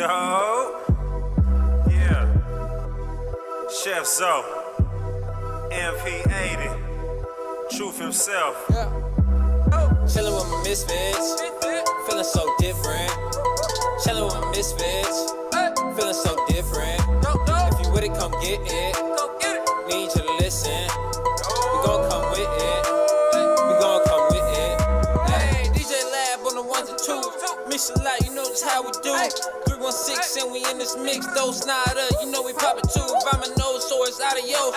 Dope. Yeah. Chef Zoe. MP80. Truth himself. Yeah. Chillin' with my misfits. Feeling so different. Chillin' with my misfits. Feeling so different. If you with it, come get it. Need you to listen. We gon' come with it. We gon' come with it. Hey, DJ Lab on the ones and twos. Mix a lot, you know just how we do. 316 and we in this mix. Those nada, you know we poppin' too. If I'm a nose, so it's out of yo.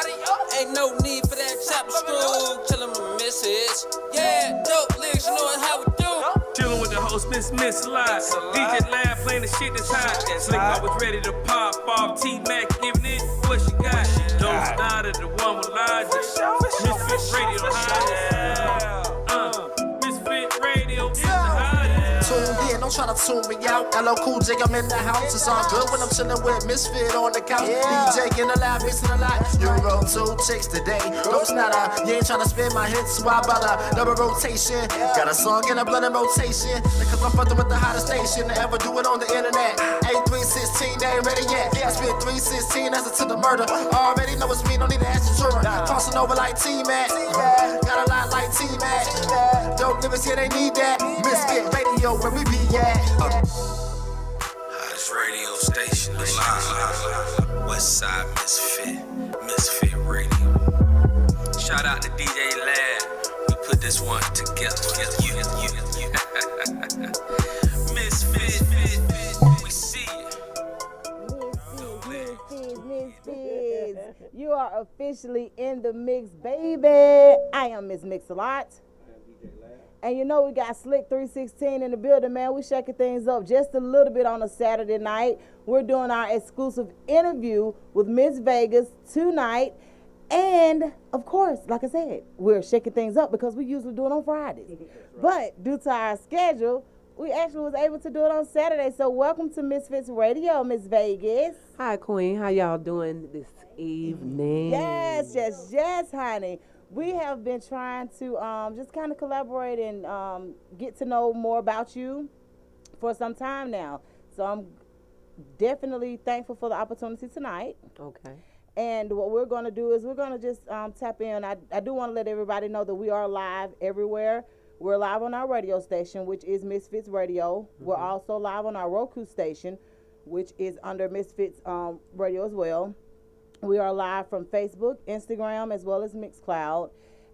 Ain't no need for that chopper screw. Chillin' with my misfits. Yeah, dope lyrics, you know how we do. Chillin' with the host, Miss a lot. DJ Lab playing the shit that's hot. Slick always ready to pop off. T-Mac giving it what she got. Those nada, the one with logic. Misfits Radio high. Misfits Radio is the hottest. Tuned in, don't try to tune me out. LL Cool J, I'm in the house. It's all good when I'm chillin' with Misfit on the couch. DJ in the lab, mixing a lot. You roll 2 chicks today. Those nada, you ain't tryna spin my hits. So I about a double rotation. Got a song in a blood and rotation. Because I'm fucking with the hottest station to ever do it on the internet. 8316, they ain't ready yet. I spit 316, that's it to the murder. Already know it's me, don't need to ask the juror. Tossing over like T-Mac. Got a lot like T-Mac. Dope lyrics, yeah, they need that. Misfit Radio, where we be at. Hottest radio station alive. Westside Misfit Radio. Shout out to DJ Lad. We put this one together. You. Misfit, we see it. Misfits. You are officially in the mix, baby. I am Miss Mix-a-Lot. And you know we got Slick 316 in the building, man. We shaking things up just a little bit on a Saturday night. We're doing our exclusive interview with Miss Vegas tonight. And, of course, like I said, we're shaking things up because we usually do it on Fridays. But due to our schedule, we actually was able to do it on Saturday. So welcome to Misfits Radio, Miss Vegas. Hi, Queen. How y'all doing this evening? Yes, honey. We have been trying to just kind of collaborate and get to know more about you for some time now. So I'm definitely thankful for the opportunity tonight. Okay. And what we're going to do is we're going to just tap in. I do want to let everybody know that we are live everywhere. We're live on our radio station, which is Misfits Radio. Mm-hmm. We're also live on our Roku station, which is under Misfits Radio as well. We are live from Facebook, Instagram, as well as Mixcloud,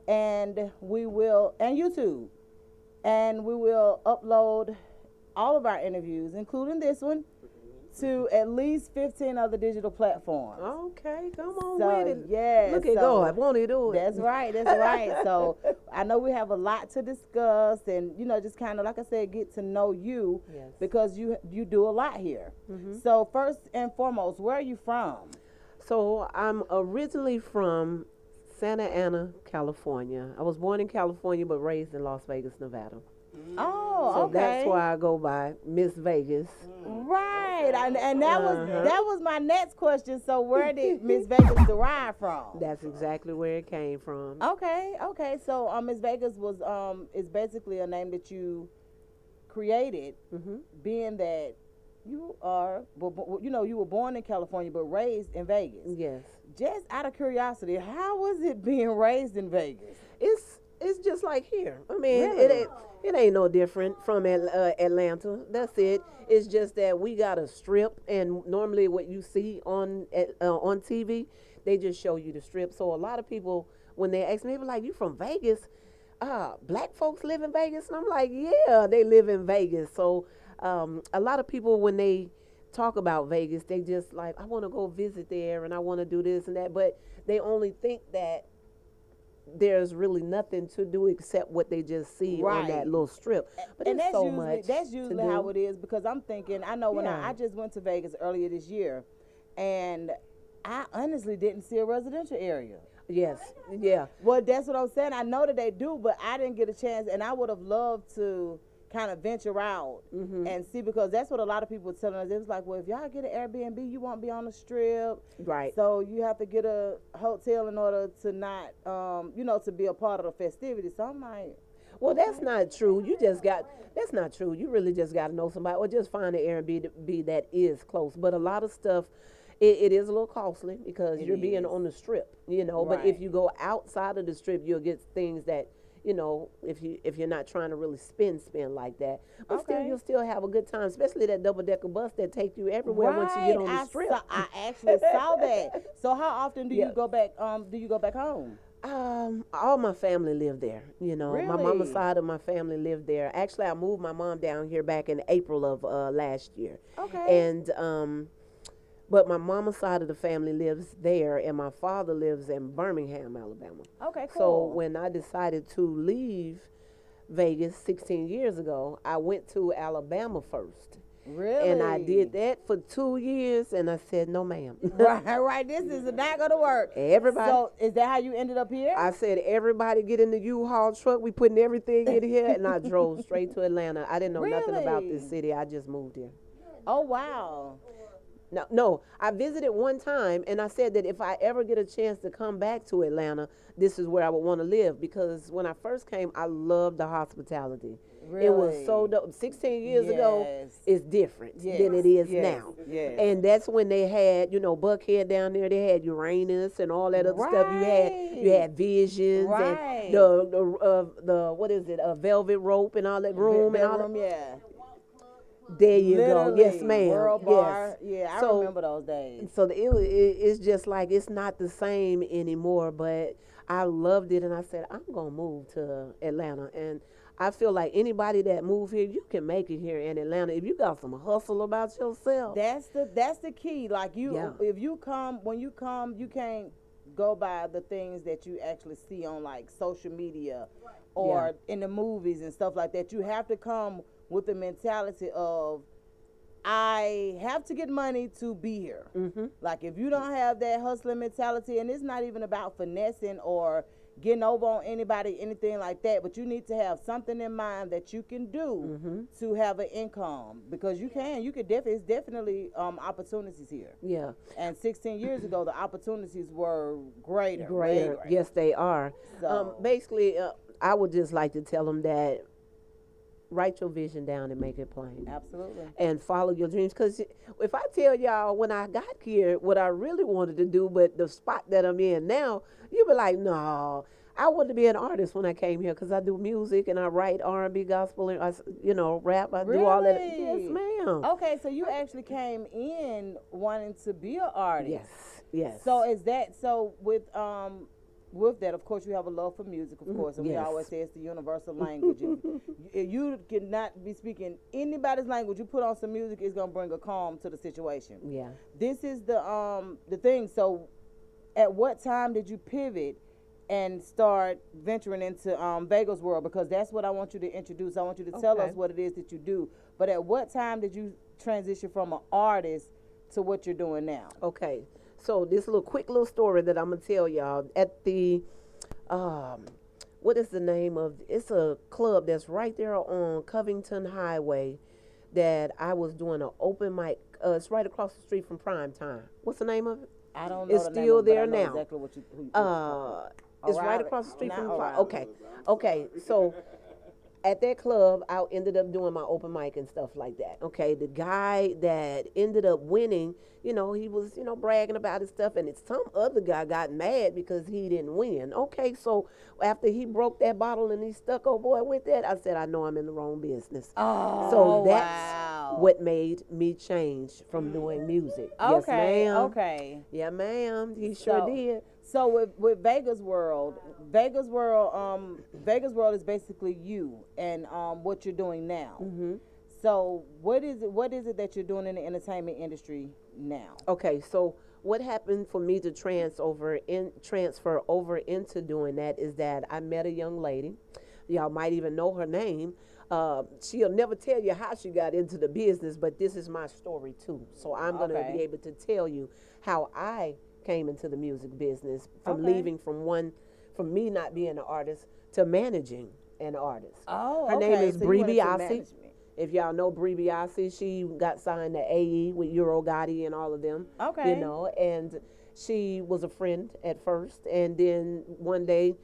and YouTube. And we will upload all of our interviews, including this one, to at least 15 other digital platforms. Okay, come on So, with it. yeah, Look at God, won't he do it? That's right. So I know we have a lot to discuss and, just kind of, like I said, get to know you. Yes. Because you do a lot here. Mm-hmm. So first and foremost, where are you from? So I'm originally from Santa Ana, California. I was born in California but raised in Las Vegas, Nevada. Oh, so okay. that's why I go by Miss Vegas. Right, and that was my next question. So where did Miss Vegas derive from? That's exactly where it came from. Okay. So Miss Vegas is basically a name that you created, being that you were born in California but raised in Vegas. Yes. Just out of curiosity, how was it being raised in Vegas? It's just like here. I mean, Really? it ain't no different from Atlanta. That's it. It's just that we got a strip, and normally what you see on TV, they just show you the strip. So a lot of people, when they ask me, they be like, "You from Vegas? Black folks live in Vegas?" And I'm like, "Yeah, they live in Vegas." So a lot of people, when they talk about Vegas, they just like, "I want to go visit there, and I want to do this and that," but they only think that there's really nothing to do except what they just see on that little strip. But and there's so much. That's usually how it is, because I'm thinking, I know when I just went to Vegas earlier this year, and I honestly didn't see a residential area. Yes, yeah. Well, that's what I'm saying. I know that they do, but I didn't get a chance, and I would have loved to kind of venture out and see, because that's what a lot of people were telling us. It was like, well, if y'all get an Airbnb, you won't be on the strip. Right. So you have to get a hotel in order to not, to be a part of the festivities. So I'm like, Well, that's not true. That's not true. You really just got to know somebody, or just find an Airbnb that is close. But a lot of stuff, it is a little costly because you're being on the strip, But if you go outside of the strip, you'll get things that, if you're not trying to really spend like that. But still, you'll still have a good time, especially that double-decker bus that take you everywhere once you get on the strip. I actually saw that. So how often do you go back? Do you go back home? All my family lived there. Really? My mama's side of my family lived there. Actually, I moved my mom down here back in April of last year. Okay. And but my mama's side of the family lives there, and my father lives in Birmingham, Alabama. Okay, cool. So when I decided to leave Vegas 16 years ago, I went to Alabama first. Really? And I did that for 2 years, and I said, no, ma'am. Right. This is not going to work. Everybody. So is that how you ended up here? I said, everybody get in the U-Haul truck. We putting everything in here, and I drove straight to Atlanta. I didn't know nothing about this city. I just moved here. Oh, wow. No, I visited one time, and I said that if I ever get a chance to come back to Atlanta, this is where I would want to live, because when I first came, I loved the hospitality. Really? It was so dope. 16 years ago, it's different than it is now. Yes. And that's when they had, Buckhead down there. They had Uranus and all that other stuff. You had Visions and the what is it? A Velvet Rope and all that room and all that. Yeah. There you go. Yes, ma'am. World Bar. Yeah, I So- remember those days. So it's just like, it's not the same anymore, but I loved it, and I said, I'm going to move to Atlanta. And I feel like anybody that move here, you can make it here in Atlanta if you got some hustle about yourself. That's the key. Like if you come, when you come, you can't go by the things that you actually see on like social media or in the movies and stuff like that. You have to come with the mentality of, I have to get money to be here. Mm-hmm. Like if you don't have that hustling mentality, and it's not even about finessing or getting over on anybody, anything like that, but you need to have something in mind that you can do to have an income, because you could definitely, it's definitely opportunities here. Yeah. And 16 years ago, the opportunities were greater. way Greater. greater. Yes, they are. So- Basically, I would just like to tell them that write your vision down and make it plain. Absolutely. And follow your dreams. Because if I tell y'all when I got here what I really wanted to do, but the spot that I'm in now, you'll be like, no, I wanted to be an artist when I came here, because I do music and I write R&B, gospel, and rap. I do all that. Yes, ma'am. Okay, so you actually came in wanting to be an artist. Yes. So is that so with that, of course, you have a love for music, of course, and we yes. always say it's the universal language. If you cannot be speaking anybody's language, you put on some music, it's gonna bring a calm to the situation. Yeah. This is the thing. So, at what time did you pivot and start venturing into Vegas world? Because that's what I want you to introduce. I want you to tell us what it is that you do. But at what time did you transition from an artist to what you're doing now? Okay. So this quick little story that I'm gonna tell y'all at the, what is the name of? It's a club that's right there on Covington Highway, that I was doing an open mic. It's right across the street from Prime Time. What's the name of it? I don't know. It's the name still of it, but there I know now. Exactly what you It's right O'Reilly. across the street Not from O'Reilly. Okay. So at that club, I ended up doing my open mic and stuff like that. Okay, the guy that ended up winning, he was, bragging about his stuff, and some other guy got mad because he didn't win. Okay, so after he broke that bottle and he stuck old boy with that, I said, I know I'm in the wrong business. Oh, So that's wow. what made me change from doing music. Yes, Okay, ma'am. okay. Yeah, ma'am. He sure did. So with Vegas World is basically you and what you're doing now. Mm-hmm. So what is it that you're doing in the entertainment industry now? Okay, so what happened for me to transfer over into doing that is that I met a young lady. Y'all might even know her name. She'll never tell you how she got into the business, but this is my story too. So I'm going to be able to tell you how I came into the music business, from leaving from me not being an artist to managing an artist. Oh, her name is so Bree you went into Biasi. management. If y'all know Bree Biasi, she got signed to AE with Euro Gotti and all of them. Okay. And she was a friend at first, and then one day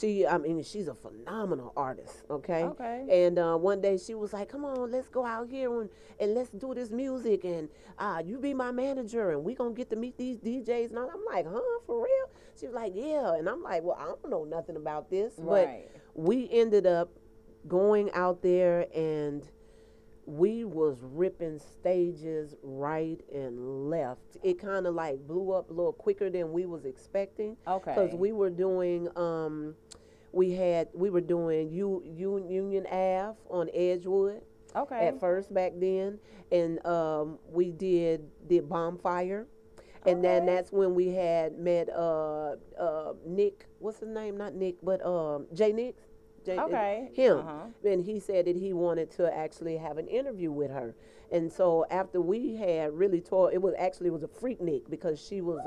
I mean, she's a phenomenal artist, okay? Okay. And one day she was like, come on, let's go out here and let's do this music, and you be my manager, and we gonna get to meet these DJs. And I'm like, huh, for real? She was like, yeah. And I'm like, well, I don't know nothing about this. Right. But we ended up going out there, and we was ripping stages right and left. It kind of like blew up a little quicker than we was expecting. Okay. Because we were doing we were doing Union Ave on Edgewood. Okay. At first back then, and we did Bonfire, and then that's when we had met Nick. What's his name? Not Nick, but Jay Nix. Okay. Him. And he said that he wanted to actually have an interview with her. And so after we had really tore, it was a Freaknik, because she was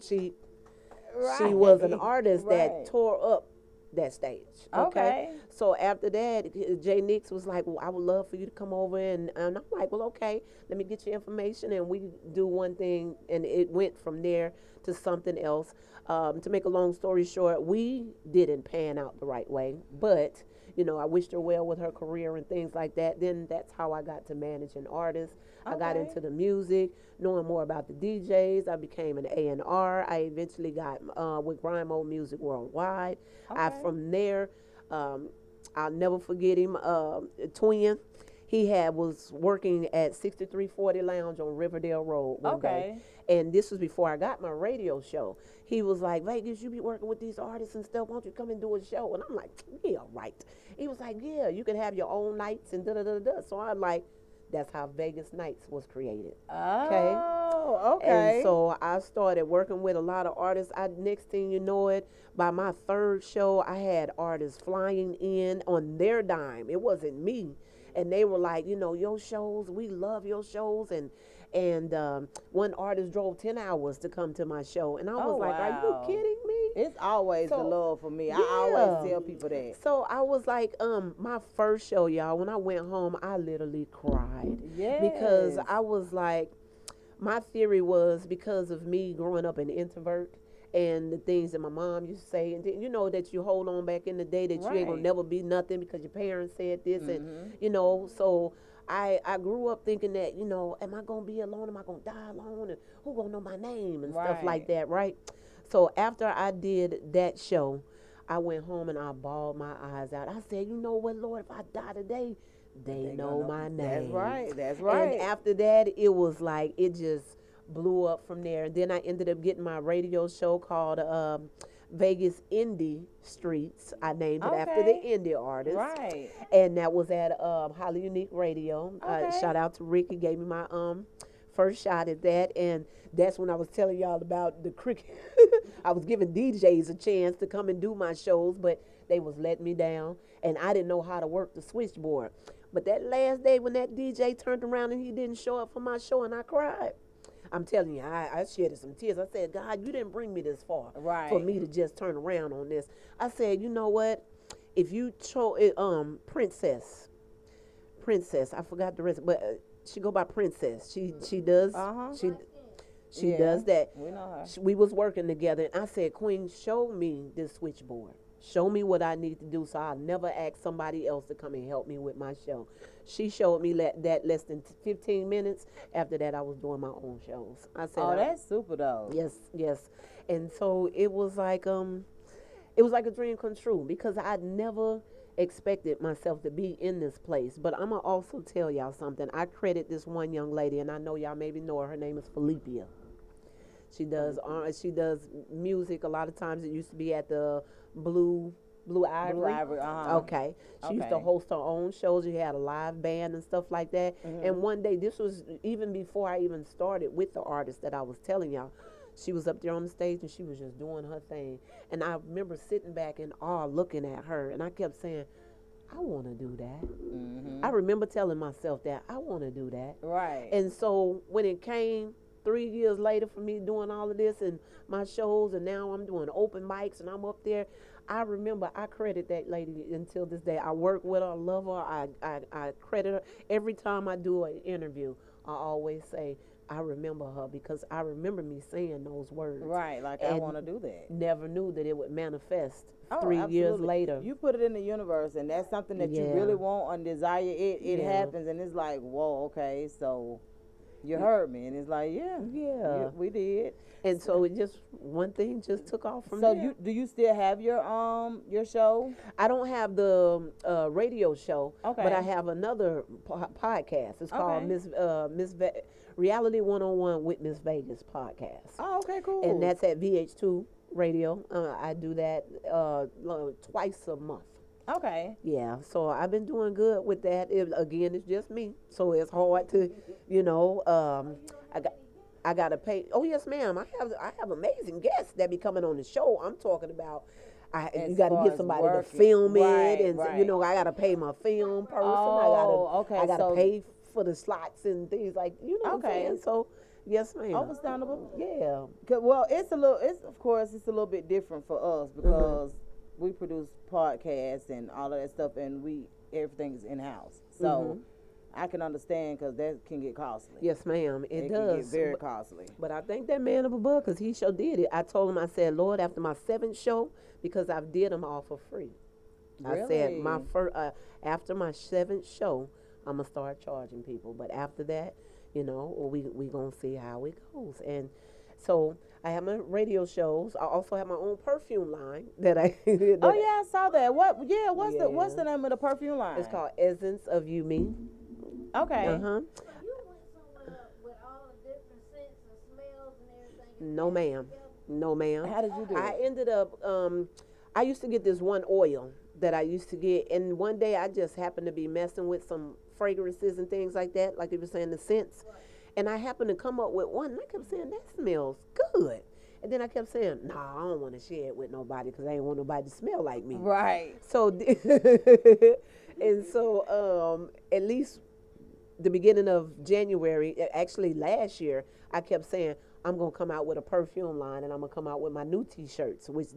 she was an artist that tore up that stage. Okay. So after that, Jay Nix was like, well, I would love for you to come over, and I'm like, well, okay, let me get your information, and we do one thing, and it went from there to something else. To make a long story short, we didn't pan out the right way, but I wished her well with her career and things like that. Then that's how I got to managing artists. I got into the music, knowing more about the DJs. I became an A&R. I eventually got with Grime Mode Music Worldwide. From there, I'll never forget him, Twin. He was working at 6340 Lounge on Riverdale Road one day. And this was before I got my radio show. He was like, Vegas, you be working with these artists and stuff. Why don't you come and do a show? And I'm like, yeah, right. He was like, yeah, you can have your own nights and da-da-da-da. So I'm like, that's how Vegas Nights was created. Oh, okay. And so I started working with a lot of artists. Next thing you know it, by my third show, I had artists flying in on their dime. It wasn't me. And they were like, your shows, we love your shows. And one artist drove 10 hours to come to my show. And I was like, are you kidding me? It's always the love for me. Yeah. I always tell people that. So I was like, my first show, y'all, when I went home, I literally cried. Yes. Because I was like, my theory was because of me growing up an introvert, and the things that my mom used to say, and that you hold on back in the day that you ain't gonna never be nothing because your parents said this, and so I grew up thinking that, am I gonna be alone? Am I gonna die alone? And who gonna know my name and stuff like that, right? So after I did that show, I went home and I bawled my eyes out. I said, you know what, Lord, if I die today, they know my name. That's right. That's right. And after that, it was like, it just blew up from there. And then I ended up getting my radio show called Vegas Indie Streets. I named it after the indie artist. Right. And that was at Highly Unique Radio. Shout out to Rick. He gave me my first shot at that. And that's when I was telling y'all about the cricket. I was giving DJs a chance to come and do my shows, but they was letting me down. And I didn't know how to work the switchboard. But that last day when that DJ turned around and he didn't show up for my show, and I cried. I'm telling you, I shedded some tears. I said, God, you didn't bring me this far for me to just turn around on this. I said, you know what? If you chose Princess, I forgot the rest, but she go by Princess. She does she does that. We know her. We was working together, and I said, Queen, show me this switchboard. Show me what I need to do so I'll never ask somebody else to come and help me with my show. She showed me that less than 15 minutes. After that, I was doing my own shows. I said, oh, that's super though. Yes. And so it was like a dream come true, because I never expected myself to be in this place. But I'm going to also tell y'all something. I credit this one young lady, and I know y'all maybe know her. Her name is Philippia. She does music. A lot of times it used to be at the Blue Ivory. Okay. She used to host her own shows. She had a live band and stuff like that. And one day, this was even before I even started with the artist that I was telling y'all, she was up there on the stage and she was just doing her thing. And I remember sitting back in awe looking at her, and I kept saying, I want to do that. I remember telling myself that I want to do that. Right. And so when it came 3 years later for me doing all of this and my shows, and now I'm doing open mics and I'm up there, I remember I credit that lady until this day. I work with her, love her, I credit her. Every time I do an interview, I always say, I remember her because I remember me saying those words. Right, like I And want to do that. Never knew that it would manifest Oh, 3 years absolutely. later. You put it in the universe, and that's something that you Yeah. really want and desire. It Yeah. happens, and it's like, whoa, okay, so you heard me, and it's like, yeah, Yeah. we did. And so it just, one thing just took off from So there. do you still have your show? I don't have the radio show, but Okay. I have another podcast. It's called Okay. Reality 101 with Miss Vegas podcast. Oh, okay, cool. And that's at VH2 Radio. I do that twice a month. okay. Yeah, so I've been doing good with that. Again, it's just me, so it's hard to, I got to pay. Oh yes, ma'am. I have amazing guests that be coming on the show. I'm talking about. You As got to far get as somebody to working. film Right, it, and right. I got to pay my film person. Oh, okay, I got to so- pay for the slots and things like what I'm Okay. saying. So yes, ma'am. Understandable. Yeah. Well, it's a little bit different for us because we produce podcasts and all of that stuff, and everything's in house. So I can understand because that can get costly. Yes, ma'am. It Can get does. very costly. But I think that man of above, because he sure did it. I told him, I said, Lord, after my 7th show, because I've did them all for free. I said, Really? after my 7th show, I'm going to start charging people. But after that, we going to see how it goes. And so I have my radio shows. I also have my own perfume line that I. Oh yeah, I saw that. What's Yeah. the name of the perfume line? It's called Essence of You Me. Okay. Uh-huh. You went somewhere with all the different scents and smells and everything. No, ma'am. No, ma'am. How did you do I it? ended up, I used to get this one oil that I used to get, and one day I just happened to be messing with some fragrances and things like that, like you were saying, the scents. And I happened to come up with one, and I kept saying, that smells good. And then I kept saying, nah, I don't want to share it with nobody because I ain't want nobody to smell like me. Right. So, and so at least the beginning of January, actually last year, I kept saying, I'm going to come out with a perfume line and I'm going to come out with my new t-shirts, which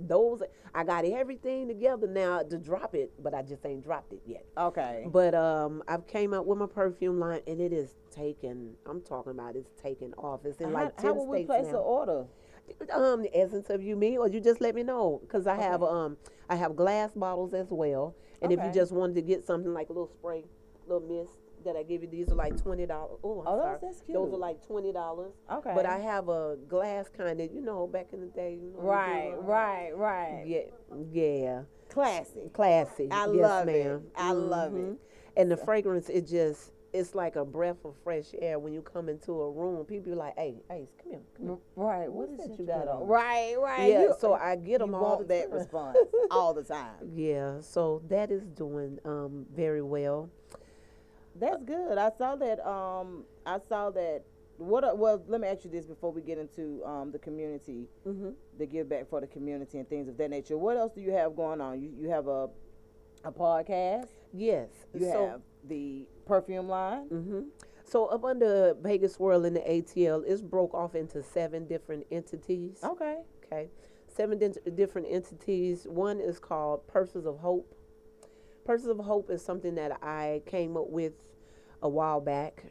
I got everything together now to drop it, but I just ain't dropped it yet. Okay. But I've came out with my perfume line and it is taken, I'm talking about it's taken off. It's in like 10 how will we states place now. the order? The Essence of You Me, or you just let me know, because I have glass bottles as well, and if you Okay. just wanted to get something like a little spray, little mist that I give you, these are like $20. Oh, I'm sorry. that's cute. Those are like $20. Okay. But I have a glass kind of, back in the day. You know, Right. Yeah. Classy. Classy. I yes, love it. ma'am. I love it. Mhm. And the fragrance, it's like a breath of fresh air when you come into a room. People be like, hey, come here. Right. What's What that is you got on? Right. Yeah, so I get them You all want the that time. response all the time. Yeah, so that is doing very well. That's good. I saw that. Well, let me ask you this before we get into the community, the give back for the community and things of that nature. What else do you have going on? You have a podcast. Yes. You have the perfume line. So up under Vegas World in the ATL, it's broke off into 7 different entities. Okay. Okay. 7 different entities. One is called Purses of Hope. Purses of Hope is something that I came up with a while back.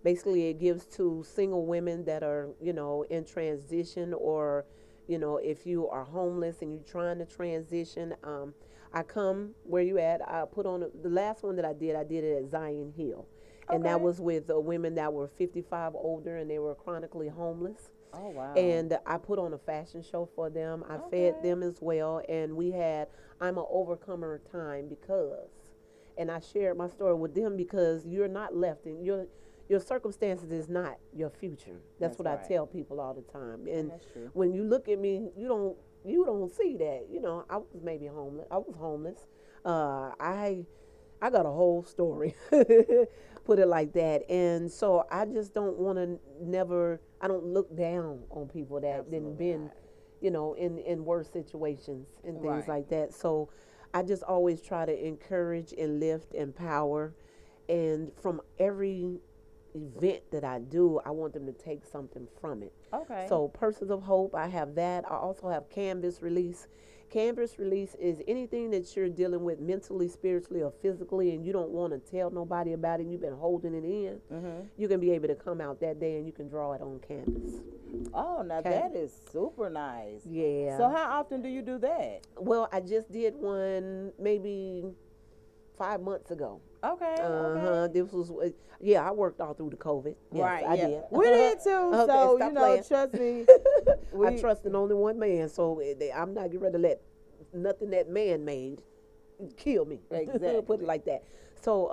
Basically, it gives to single women that are, in transition, or, if you are homeless and you're trying to transition. I come where you at. I put on the last one that I did it at Zion Hill. And that Okay. was with women that were 55 older and they were chronically homeless. Oh wow. And I put on a fashion show for them. I fed them as well. And we had I'm an Overcomer time and I shared my story with them because you're not left in your circumstances is not your future. That's what right. I tell people all the time. And That's true. when you look at me, you don't see that. I was maybe homeless. I was homeless. I got a whole story, put it like that. And so I just don't want to I don't look down on people that didn't been, in worse situations and things Right. like that. So I just always try to encourage and lift, empower. And from every event that I do, I want them to take something from it. Okay. So Purses of Hope, I have that. I also have Canvas Release, Canvas release is anything that you're dealing with mentally, spiritually, or physically, and you don't want to tell nobody about it, and you've been holding it in. You can be able to come out that day and you can draw it on canvas. Oh, now Okay. that is super nice. Yeah. So how often do you do that? Well, I just did one maybe 5 months ago. Okay. This was, I worked all through the COVID. Yes, Right. I yeah. did. We did too. Okay, So stop you know, playing. trust me. I trust in only one man, so I'm not getting ready to let nothing that man made kill me. Exactly. Put it like that. So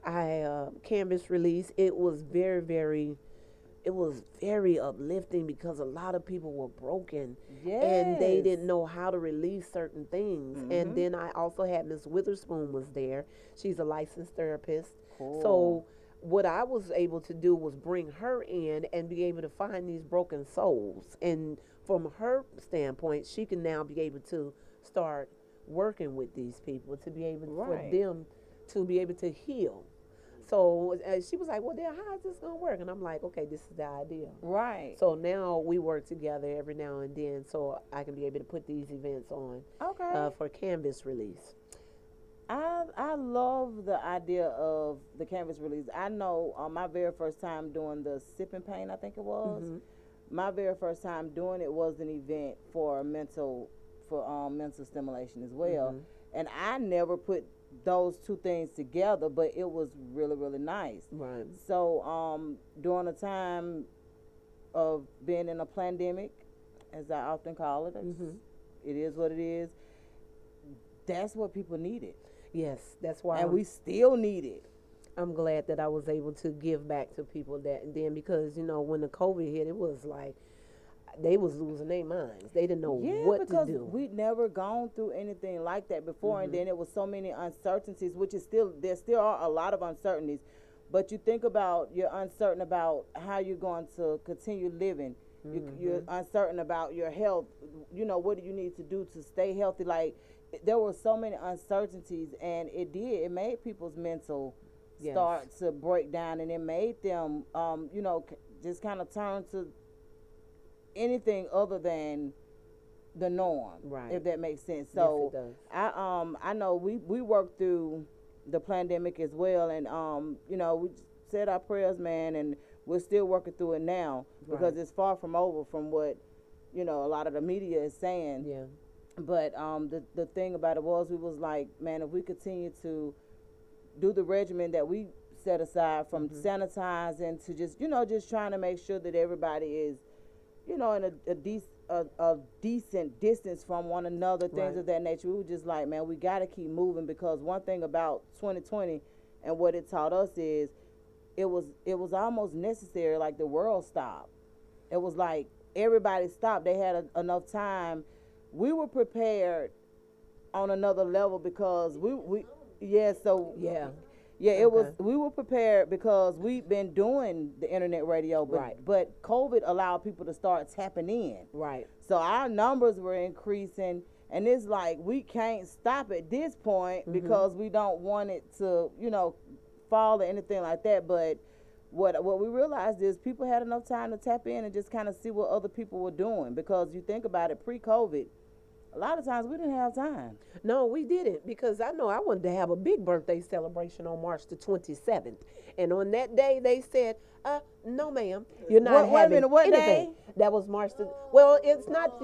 I canvas release. It was very uplifting because a lot of people were broken and they didn't know how to release certain things. And then I also had Miss Witherspoon was there. She's a licensed therapist. Cool. So what I was able to do was bring her in and be able to find these broken souls. And from her standpoint, she can now be able to start working with these people to be able for them to be able to heal. So she was like, well, then how is this going to work? And I'm like, okay, this is the idea. Right. So now we work together every now and then so I can be able to put these events on for canvas release. I love the idea of the canvas release. I know on my very first time doing the sipping paint, I think it was, my very first time doing it was an event for mental stimulation as well. And I never put those two things together, but it was really, really nice. Right. So during the time of being in a pandemic, as I often call it, it is what it is. That's what people needed. Yes, that's why. And we still need it. I'm glad that I was able to give back to people that, and then because, you know, when the COVID hit, it was like they was losing their minds. They didn't know what to do. We'd never gone through anything like that before, and then it was so many uncertainties, which is there still are a lot of uncertainties. But you think about, you're uncertain about how you're going to continue living. You're uncertain about your health. You know, what do you need to do to stay healthy? Like, there were so many uncertainties, and it made people's mental start to break down, and it made them, just kind of turn to anything other than the norm, right? If that makes sense. So yes, it does. I know we worked through the pandemic as well, and we said our prayers, man, and we're still working through it now because it's far from over from what a lot of the media is saying. Yeah. But the thing about it was, we was like, man, if we continue to do the regimen that we set aside from sanitizing to just trying to make sure that everybody is, in a decent distance from one another, things of that nature. We were just like, man, we got to keep moving, because one thing about 2020 and what it taught us is it was almost necessary. Like, the world stopped. It was like everybody stopped. They had enough time. We were prepared on another level because we were prepared because we've been doing the internet radio, but COVID allowed people to start tapping in. Right. So our numbers were increasing, and it's like we can't stop at this point because we don't want it to, fall or anything like that. But what we realized is people had enough time to tap in and just kind of see what other people were doing, because you think about it, pre-COVID, a lot of times we didn't have time. No, we didn't, because I know I wanted to have a big birthday celebration on March the 27th. And on that day, they said, no, ma'am, you're not having wait a minute, what anything. Day? That was March the, well, it's not,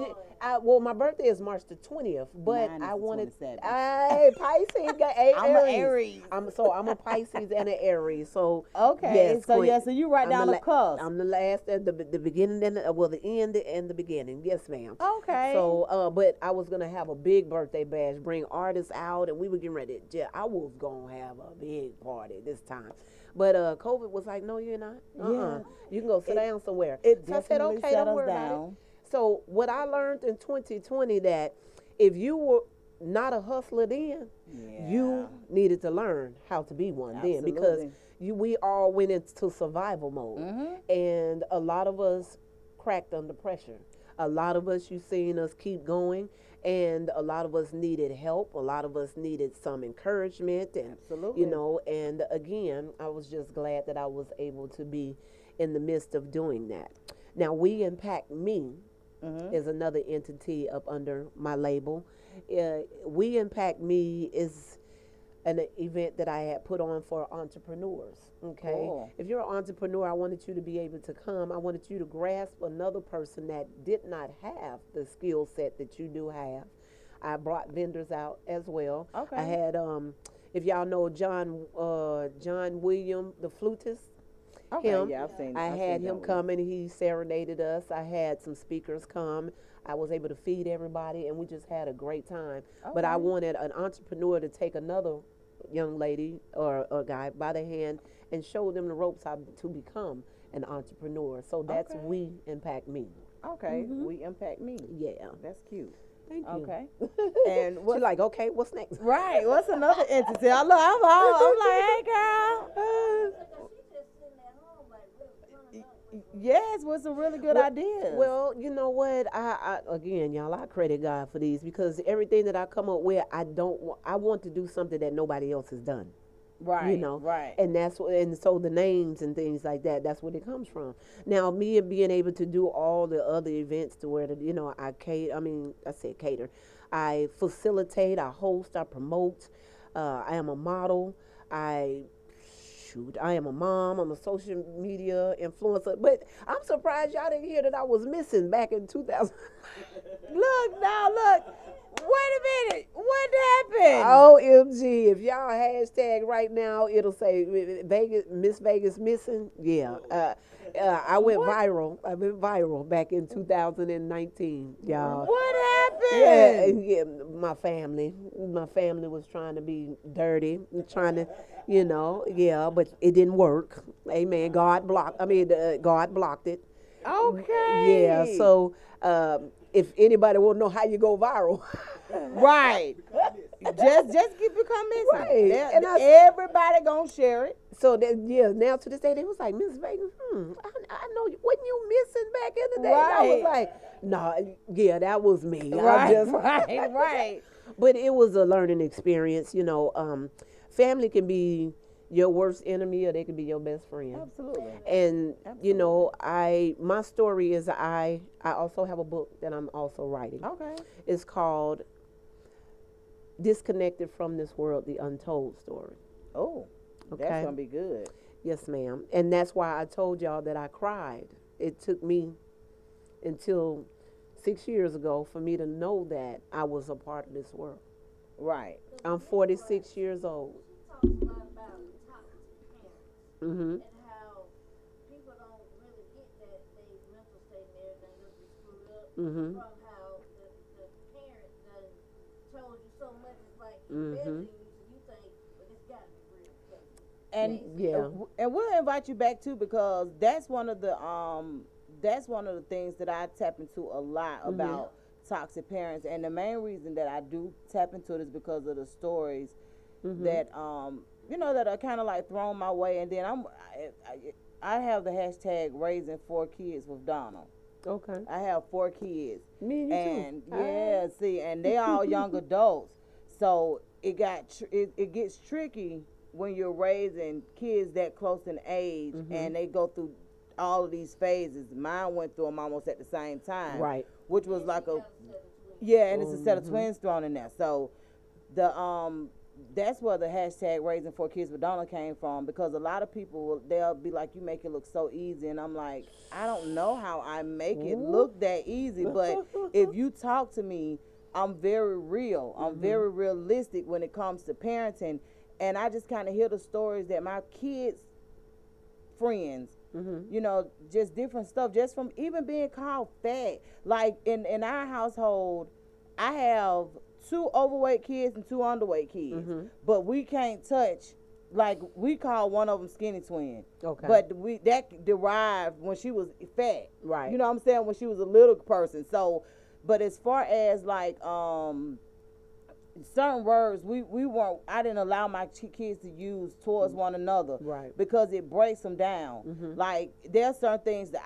my birthday is March the 20th, but Mine is I the wanted, 27th. Pisces, I'm an Aries. I'm a Pisces and an Aries, so. Okay, yes, so you right down the cusp. I'm the last, at the beginning, and the end and the beginning, yes, ma'am. Okay. So, but I was going to have a big birthday bash, bring artists out, and we were getting ready. I was going to have a big party this time. But COVID was like, no, you're not. Yeah. You can go sit down somewhere. It So I said, definitely okay, set don't us worry about down. it. So what I learned in 2020, that if you were not a hustler then, you needed to learn how to be one then, because we all went into survival mode. And a lot of us cracked under pressure. A lot of us, you seen us keep going, and a lot of us needed help. A lot of us needed some encouragement, and and again, I was just glad that I was able to be in the midst of doing that. Now, we impact me is another entity up under my label. We Impact Me is an event that I had put on for entrepreneurs. Okay, Cool. if you're an entrepreneur, I wanted you to be able to come. I wanted you to grasp another person that did not have the skill set that you do have. I brought vendors out as well. Okay. I had if y'all know John William, the flutist. Okay, Him. yeah, I've seen. I I've had seen him that come and he serenaded us. I had some speakers come. I was able to feed everybody, and we just had a great time. But I Okay. wanted an entrepreneur to take another young lady or a guy by the hand and show them the ropes how to become an entrepreneur. So that's Okay. We Impact Me. Okay, We Impact Me. Yeah. That's cute. Thank you. Okay. And She's what? like, okay, what's next? Right. What's another entity? I'm like, hey, girl. Because she just sitting at home like really turned up. Yes, with some really good ideas. Well, you know what? I again, y'all, I credit God for these because everything that I come up with, I want to do something that nobody else has done. right. You know, Right. and and so the names and things like that, that's where it comes from. Now, me being able to do all the other events to where I cater, I facilitate, I host, I promote, I am a model, I am a mom, I'm a social media influencer, but I'm surprised y'all didn't hear that I was missing back in 2000. Look. Wait a minute. What happened? OMG, if y'all hashtag right now, it'll say Miss Vegas missing. Yeah. I went viral. I went viral back in 2019, y'all. What Yeah, happened? yeah, my family was trying to be dirty, trying to, but it didn't work. Amen. God blocked it. Okay. Yeah, so if anybody want to know how you go viral, Right. just become missing. Right. And Everybody gonna share it. so now to this day they was like, Miss Vegas, I know you, wasn't you missing back in the day? And I was Right. like, no, yeah, that was me. Right. But it was a learning experience, family can be your worst enemy or they can be your best friend. Absolutely. And my story is I also have a book that I'm also writing. Okay. It's called Disconnected from This World, The Untold Story. Oh, Okay. that's gonna be good. Yes, ma'am. And that's why I told y'all that I cried. It took me until 6 years ago for me to know that I was a part of this world. Right. I'm 46 years old. Talks a lot about toxic parents Mm-hmm. and how people don't really get that they mental state and everything just be screwed up Mm-hmm. from how the parent done told you so much. It's like Mhm. embedding you, so you think, well, it's got to be real. And Yeah. and we'll invite you back too because that's one of the things that I tap into a lot about toxic parents. And the main reason that I do tap into it is because of the stories that that are kind of like thrown my way. And then I have the hashtag raising 4 kids with Donald. Okay. I have 4 kids. Me and you And too. yeah, see, and they all young adults. So it gets tricky when you're raising kids that close in age and they go through all of these phases. Mine went through them almost at the same time. Right. Which was like and it's a set of twins thrown in there. So that's where the hashtag raising 4 kids with Donna came from, because a lot of people they'll be like, you make it look so easy, and I'm like, I don't know how I make it look that easy, but if you talk to me, I'm very real. I'm very realistic when it comes to parenting, and I just kind of hear the stories that my kids' friends, just different stuff, just from even being called fat. Like in our household, I have 2 overweight kids and 2 underweight kids, but we can't touch. Like, we call one of them skinny twin. Okay. But that derived when she was fat. Right. You know what I'm saying? When she was a little person. So, but as far as like certain words I didn't allow my kids to use towards one another. Right. Because it breaks them down. Like, there are certain things that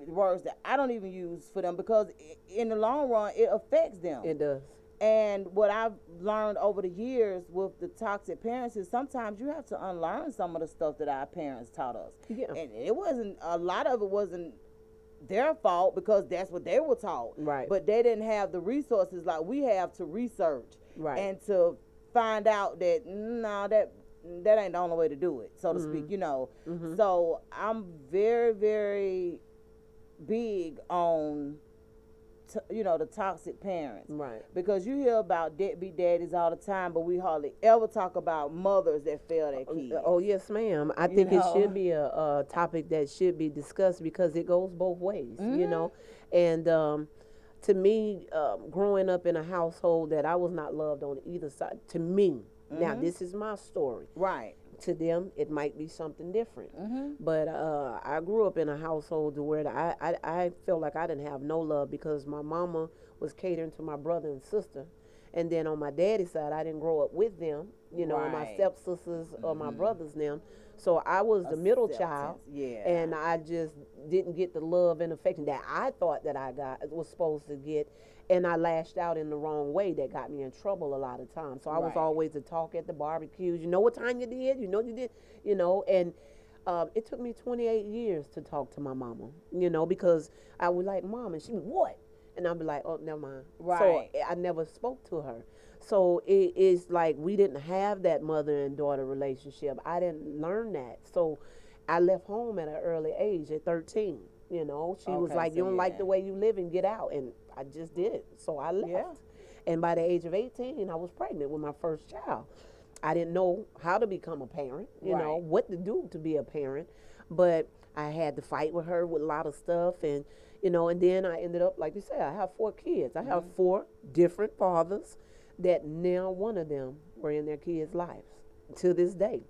words that I don't even use for them, because in the long run it affects them. It does. And what I've learned over the years with the toxic parents is sometimes you have to unlearn some of the stuff that our parents taught us. Yeah. And a lot of it wasn't their fault because that's what they were taught. Right. But they didn't have the resources like we have to research Right. and to find out that that ain't the only way to do it, so to speak, you know. So I'm very, very big on the toxic parents. Right. Because you hear about deadbeat daddies all the time, but we hardly ever talk about mothers that fail their kids. Oh, yes, ma'am. I think it should be a topic that should be discussed because it goes both ways, you know. And to me, growing up in a household that I was not loved on either side, to me, now this is my story. Right. To them, it might be something different. But I grew up in a household where I felt like I didn't have no love because my mama was catering to my brother and sister. And then on my daddy's side, I didn't grow up with them, you know, my stepsisters or my brothers and them. So I was the middle child. Yeah. And I just didn't get the love and affection that I thought that I was supposed to get. And I lashed out in the wrong way that got me in trouble a lot of times. So I was always the talk at the barbecues. You know what time you did? You did, and it took me 28 years to talk to my mama, because I was like, Mom, and she was, what? And I'd be like, oh, never mind. Right. So I never spoke to her. So it is like we didn't have that mother and daughter relationship. I didn't learn that. So I left home at an early age at 13. She was like, you don't like the way you live and get out. And I just did. So I left. Yeah. And by the age of 18, I was pregnant with my first child. I didn't know how to become a parent, you know, what to do to be a parent. But I had to fight with her with a lot of stuff. And, and then I ended up, like you said, I have 4 kids. I have 4 different fathers that now one of them were in their kids' lives to this day.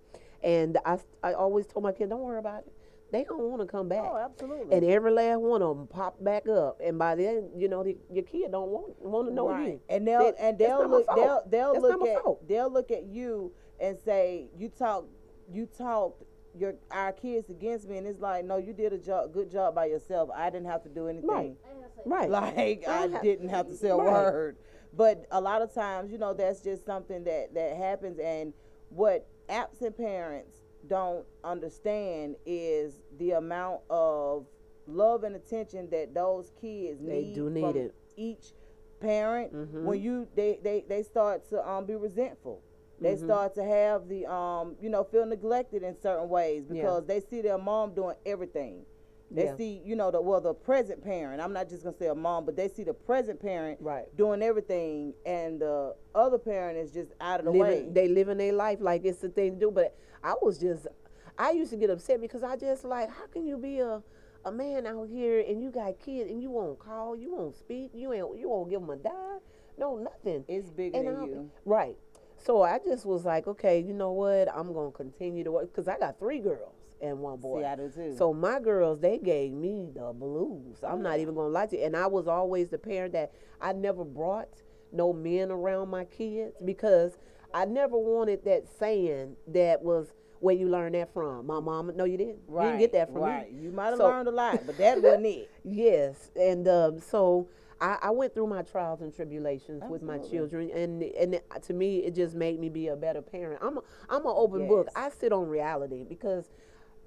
And I always told my kids, don't worry about it. They don't want to come back. Oh, absolutely. And every last one of them pop back up, and by then, your kid don't want to know you. And they'll look at you and say, you talked our kids against me, and it's like, no, you did a good job by yourself. I didn't have to do anything. Right. Like I didn't have to say a word. But a lot of times, that's just something that happens, and what absent parents don't understand is the amount of love and attention that those kids need from each parent. When they start to be resentful, they start to have the feel neglected in certain ways because they see their mom doing everything. They see, the present parent. I'm not just gonna say a mom, but they see the present parent doing everything, and the other parent is just out of the way. They living their life like it's the thing to do. But I used to get upset because I just like, how can you be a man out here and you got kids and you won't call, you won't speak, you won't give them a dime, no nothing. It's bigger than you. Right. So I just was like, okay, you know what? I'm gonna continue to work because I got 3 girls and 1 boy. See, I do too. So my girls, they gave me the blues. I'm not even gonna lie to you. And I was always the parent that I never brought no men around my kids because I never wanted that saying that was where you learned that from. My mama, no, you didn't. Right. You didn't get that from me. Right. You might have learned a lot, but that wasn't it. Yes. And so I went through my trials and tribulations with my children, and to me, it just made me be a better parent. I'm an open book. I sit on reality because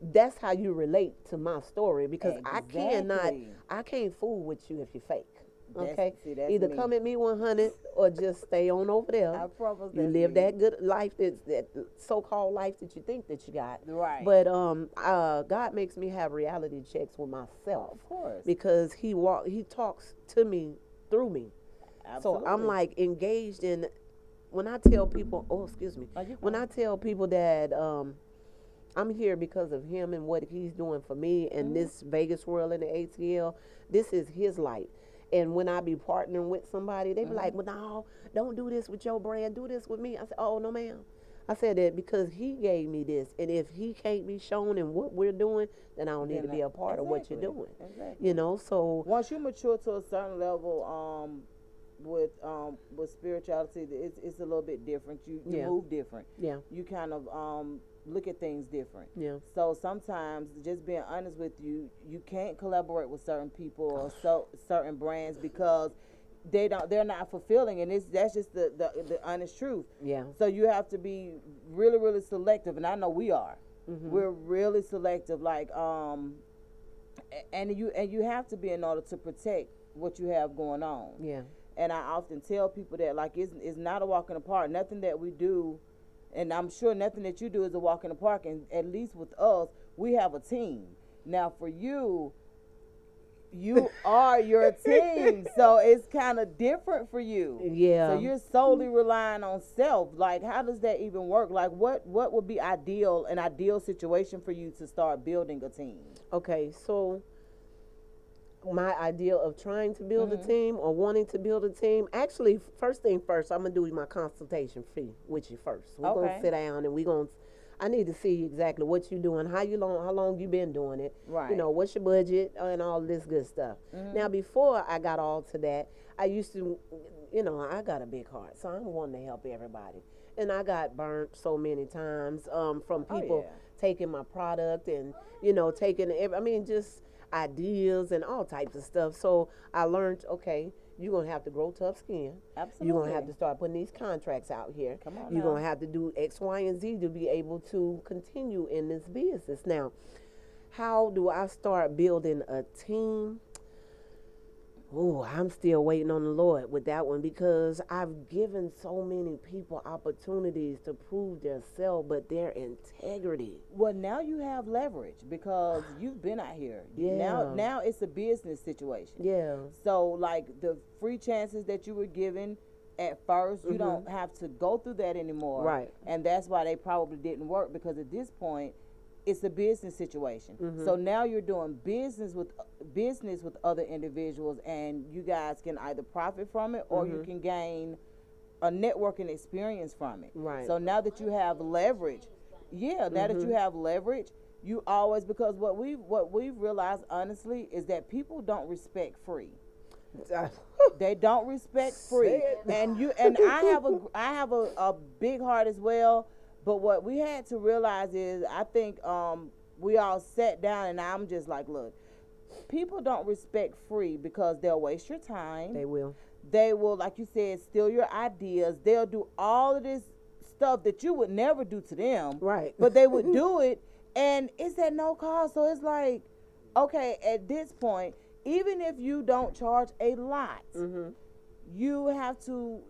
that's how you relate to my story because I can't fool with you if you're fake. Okay, that's either me. come at me 100 or just stay on over there. I promise you live that good life, that so-called life that you think that you got. Right. But God makes me have reality checks with myself. Of course. Because He talks to me through me. Absolutely. So I'm like engaged in. When I tell people, when I tell people that I'm here because of Him and what He's doing for me and this Vegas world and the ATL, this is His light. And when I be partnering with somebody, they be like, well, no, don't do this with your brand. Do this with me. I said, oh, no, ma'am. I said that because He gave me this. And if He can't be shown in what we're doing, then I don't need to be a part of what you're doing. Exactly. So. Once you mature to a certain level with spirituality, it's a little bit different. You move different. Yeah. You kind of look at things different. Yeah. So sometimes, just being honest with you, you can't collaborate with certain people or certain brands because they're not fulfilling, and that's just the honest truth. Yeah. So you have to be really, really selective, and I know we are. We're really selective. Like and you have to be in order to protect what you have going on. Yeah. And I often tell people that, like, it's not a walk in the park. Nothing that we do, and I'm sure nothing that you do is a walk in the park. And at least with us, we have a team. Now, for you, you are your team, so it's kind of different for you. Yeah. So you're solely relying on self. Like, how does that even work? Like, what would be an ideal situation for you to start building a team? Okay, so my idea of trying to build a team or wanting to build a team, actually, first thing first, I'm going to do my consultation fee with you first. We're going to sit down and I need to see exactly what you're doing, how long you been doing it, Right. you know, what's your budget and all this good stuff. Now, before I got all to that, I used to, you know, I got a big heart, so I'm wanting to help everybody. And I got burnt so many times from people taking my product and, you know, just ideas and all types of stuff. So I learned, okay, you're going to have to grow tough skin. Absolutely. You're going to have to start putting these contracts out here. Come on You're now. going to have to do X, Y, and Z to be able to continue in this business. Now, how do I start building a team? Oh, I'm still waiting on the Lord with that one because I've given so many people opportunities to prove themselves, but their integrity. Well, now you have leverage because you've been out here. Yeah. Now it's a business situation. Yeah. So, like, the free chances that you were given at first, you don't have to go through that anymore. Right. And that's why they probably didn't work, because at this point, it's a business situation. So now you're doing business with other individuals, and you guys can either profit from it or you can gain a networking experience from it. Right. So now that you have leverage, now that you have leverage, you always, because what we've realized honestly is that people don't respect free. They don't respect free. And I have a big heart as well. But what we had to realize is, I think we all sat down and I'm just like, look, people don't respect free because they'll waste your time. They will. They will, like you said, steal your ideas. They'll do all of this stuff that you would never do to them. Right. But they would do it, and it's at no cost. So it's like, okay, at this point, even if you don't charge a lot, you have to,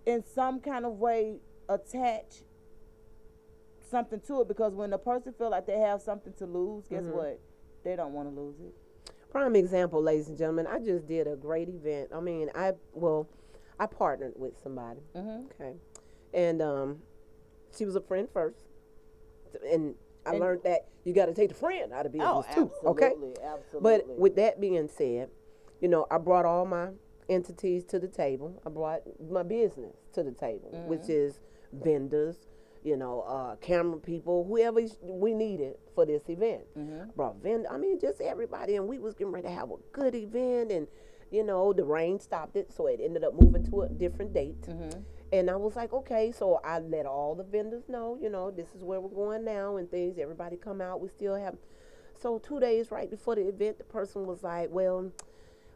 in some kind of way, attach something to it, because when a person feel like they have something to lose, guess what? They don't want to lose it. Prime example, ladies and gentlemen, I just did a great event. I mean, I partnered with somebody. Okay. And she was a friend first. And I learned that you got to take the friend out of business too. Okay. Absolutely. But with that being said, you know, I brought all my entities to the table. I brought my business to the table, which is vendors, you know, camera people, whoever we needed for this event. Brought just everybody, and we was getting ready to have a good event, and, you know, the rain stopped it, so it ended up moving to a different date. And I was like, okay, so I let all the vendors know, you know, this is where we're going now and things. Everybody come out, we still have. So 2 days right before the event, the person was like, well,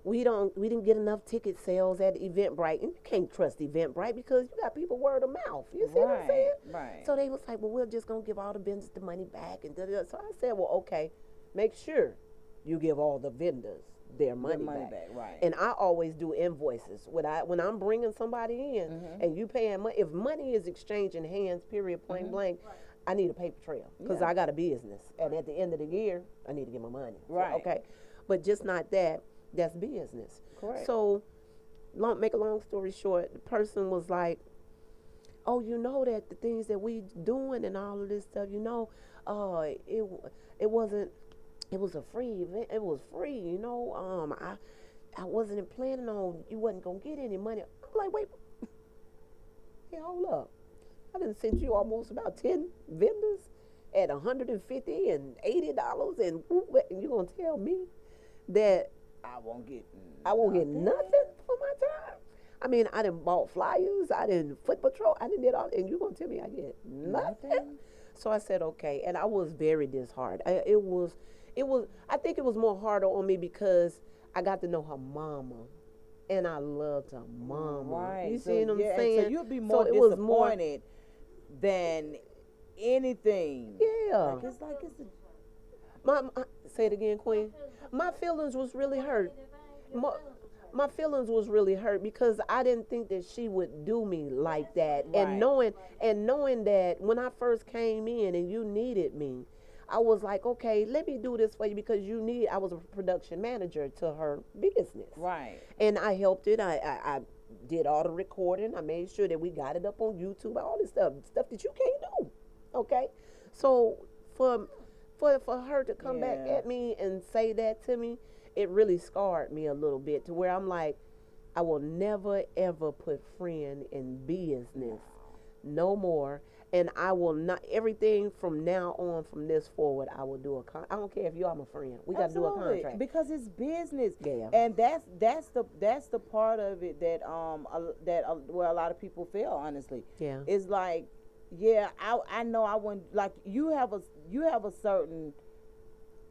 we didn't get enough ticket sales at Eventbrite. And you can't trust Eventbrite because you got people word of mouth. You see what I'm saying? Right. So they was like, well, we're just going to give all the vendors the money back. And da-da-da. So I said, well, okay, make sure you give all the vendors their money back. Right. And I always do invoices. When I'm bringing somebody in and you paying money, if money is exchanging hands, period, point blank, I need a paper trail because I got a business. And at the end of the year, I need to get my money. Right. So, okay. But just not that. That's business. Correct. So, make a long story short, the person was like, oh, you know that the things that we doing and all of this stuff, you know, it was a free event. It was free, you know. I wasn't planning on you wasn't gonna get any money. I'm like, wait, hey, hold up. I done sent you almost about 10 vendors at $150 and $80, and you gonna tell me that I won't get nothing for my time? I mean, I done bought flyers, I done foot patrol, I done did all, and you gonna tell me I get nothing? So I said, okay, and I was very disheartened. I think it was more harder on me because I got to know her mama, and I loved her mama. Right. You see what I'm saying? So you'll be more disappointed than anything. Yeah. Like it's Say it again, Queen. My feelings was really hurt. My feelings was really hurt because I didn't think that she would do me like that. Right. And knowing that when I first came in and you needed me, I was like, okay, let me do this for you because I was a production manager to her business. Right. And I helped it. I did all the recording. I made sure that we got it up on YouTube, all this stuff that you can't do. Okay? So for her to come back at me and say that to me, it really scarred me a little bit to where I'm like, I will never ever put friend in business no more. And I will not, everything from now on, from this forward, I will do I don't care if you are my friend. We got to do a contract. Because it's business. Yeah. And that's the part of it that where a lot of people fail, honestly. Yeah. It's like, yeah, I know I wouldn't, like, you have a certain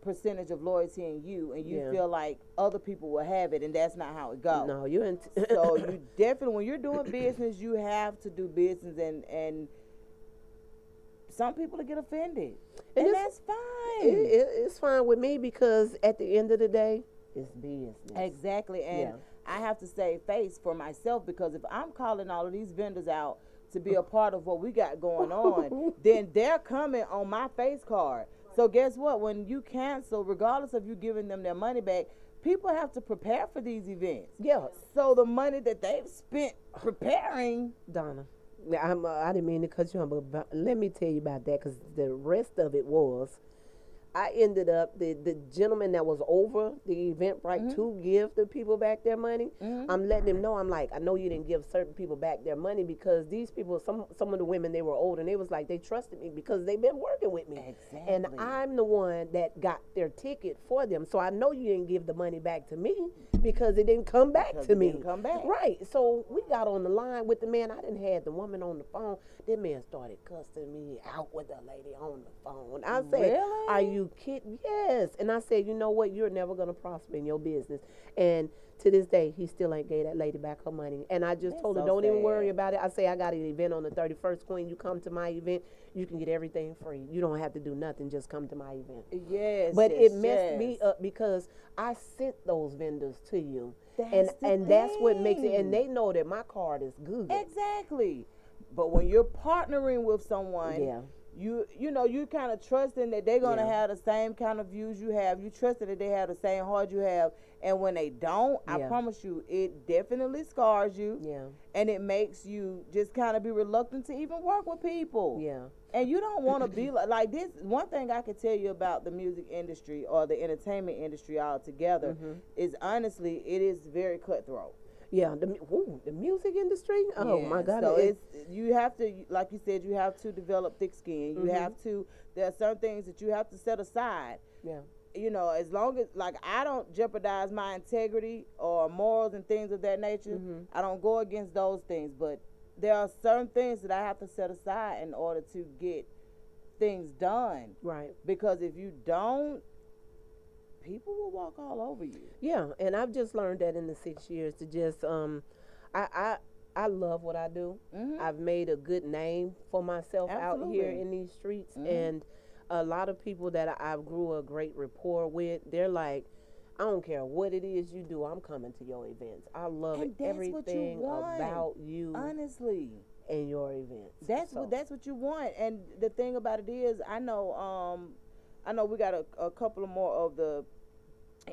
percentage of loyalty in you, and you feel like other people will have it, and that's not how it goes. No, you're so you definitely, when you're doing business, you have to do business, and some people will get offended, and that's fine. It's fine with me because at the end of the day, it's business. Exactly, and I have to save face for myself because if I'm calling all of these vendors out to be a part of what we got going on, then they're coming on my face card. So guess what? When you cancel, regardless of you giving them their money back, people have to prepare for these events. Yeah. So the money that they've spent preparing. Donna, I didn't mean to cut you off, but let me tell you about that because the rest of it was, I ended up, the gentleman that was over the event, to give the people back their money, I'm letting them know, I'm like, I know you didn't give certain people back their money because these people, some of the women, they were old and they was like, they trusted me because they've been working with me. Exactly. And I'm the one that got their ticket for them. So I know you didn't give the money back to me because it didn't come back to me. Didn't come back. Right. So we got on the line with the man. I didn't have the woman on the phone. That man started cussing me out with the lady on the phone. I said, Really? Are you kidding? Yes. And I said, you know what? You're never going to prosper in your business. And to this day, he still ain't gave that lady back her money. And I just told her, don't even worry about it. I say, I got an event on the 31st, Queen. You come to my event, you can get everything free. You don't have to do nothing. Just come to my event. Yes. But it messed me up because I sent those vendors to you. And that's what makes it. And they know that my card is good. Exactly. But when you're partnering with someone, you know, you kind of trusting that they're going to have the same kind of views you have. You trusting that they have the same heart you have. And when they don't, I promise you, it definitely scars you. Yeah. And it makes you just kind of be reluctant to even work with people. Yeah. And you don't want to be like this. One thing I can tell you about the music industry or the entertainment industry altogether is honestly, it is very cutthroat. Yeah, the music industry. Oh my God! So you have to, like you said, you have to develop thick skin. You have to. There are certain things that you have to set aside. Yeah. You know, as long as, like, I don't jeopardize my integrity or morals and things of that nature. I don't go against those things, but there are certain things that I have to set aside in order to get things done. Right. Because if you don't, people will walk all over you. Yeah, and I've just learned that in the 6 years to just I love what I do. I've made a good name for myself out here in these streets, and a lot of people that I grew a great rapport with, they're like, I don't care what it is you do, I'm coming to your events. I love everything about you, honestly, and your events. That's what you want. And the thing about it is, I know we got a couple of more of the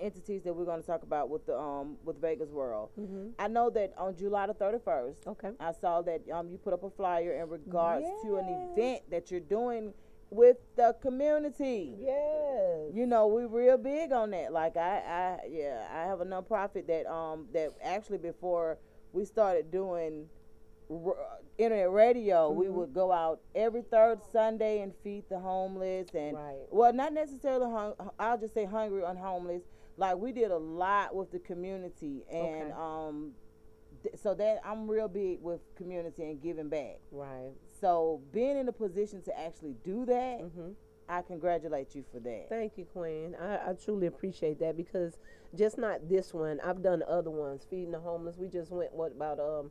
entities that we're going to talk about with the with Vegas World. I know that on July the 31st, I saw that you put up a flyer in regards to an event that you're doing with the community. Yes. You know, we're real big on that. Like I have a nonprofit that that actually, before we started doing internet radio, we would go out every third Sunday and feed the homeless, and well, not necessarily I'll just say hungry and homeless. Like, we did a lot with the community, and so that I'm real big with community and giving back. Right. So being in a position to actually do that, I congratulate you for that. Thank you, Queen. I truly appreciate that, because just not this one. I've done other ones, feeding the homeless. We just went about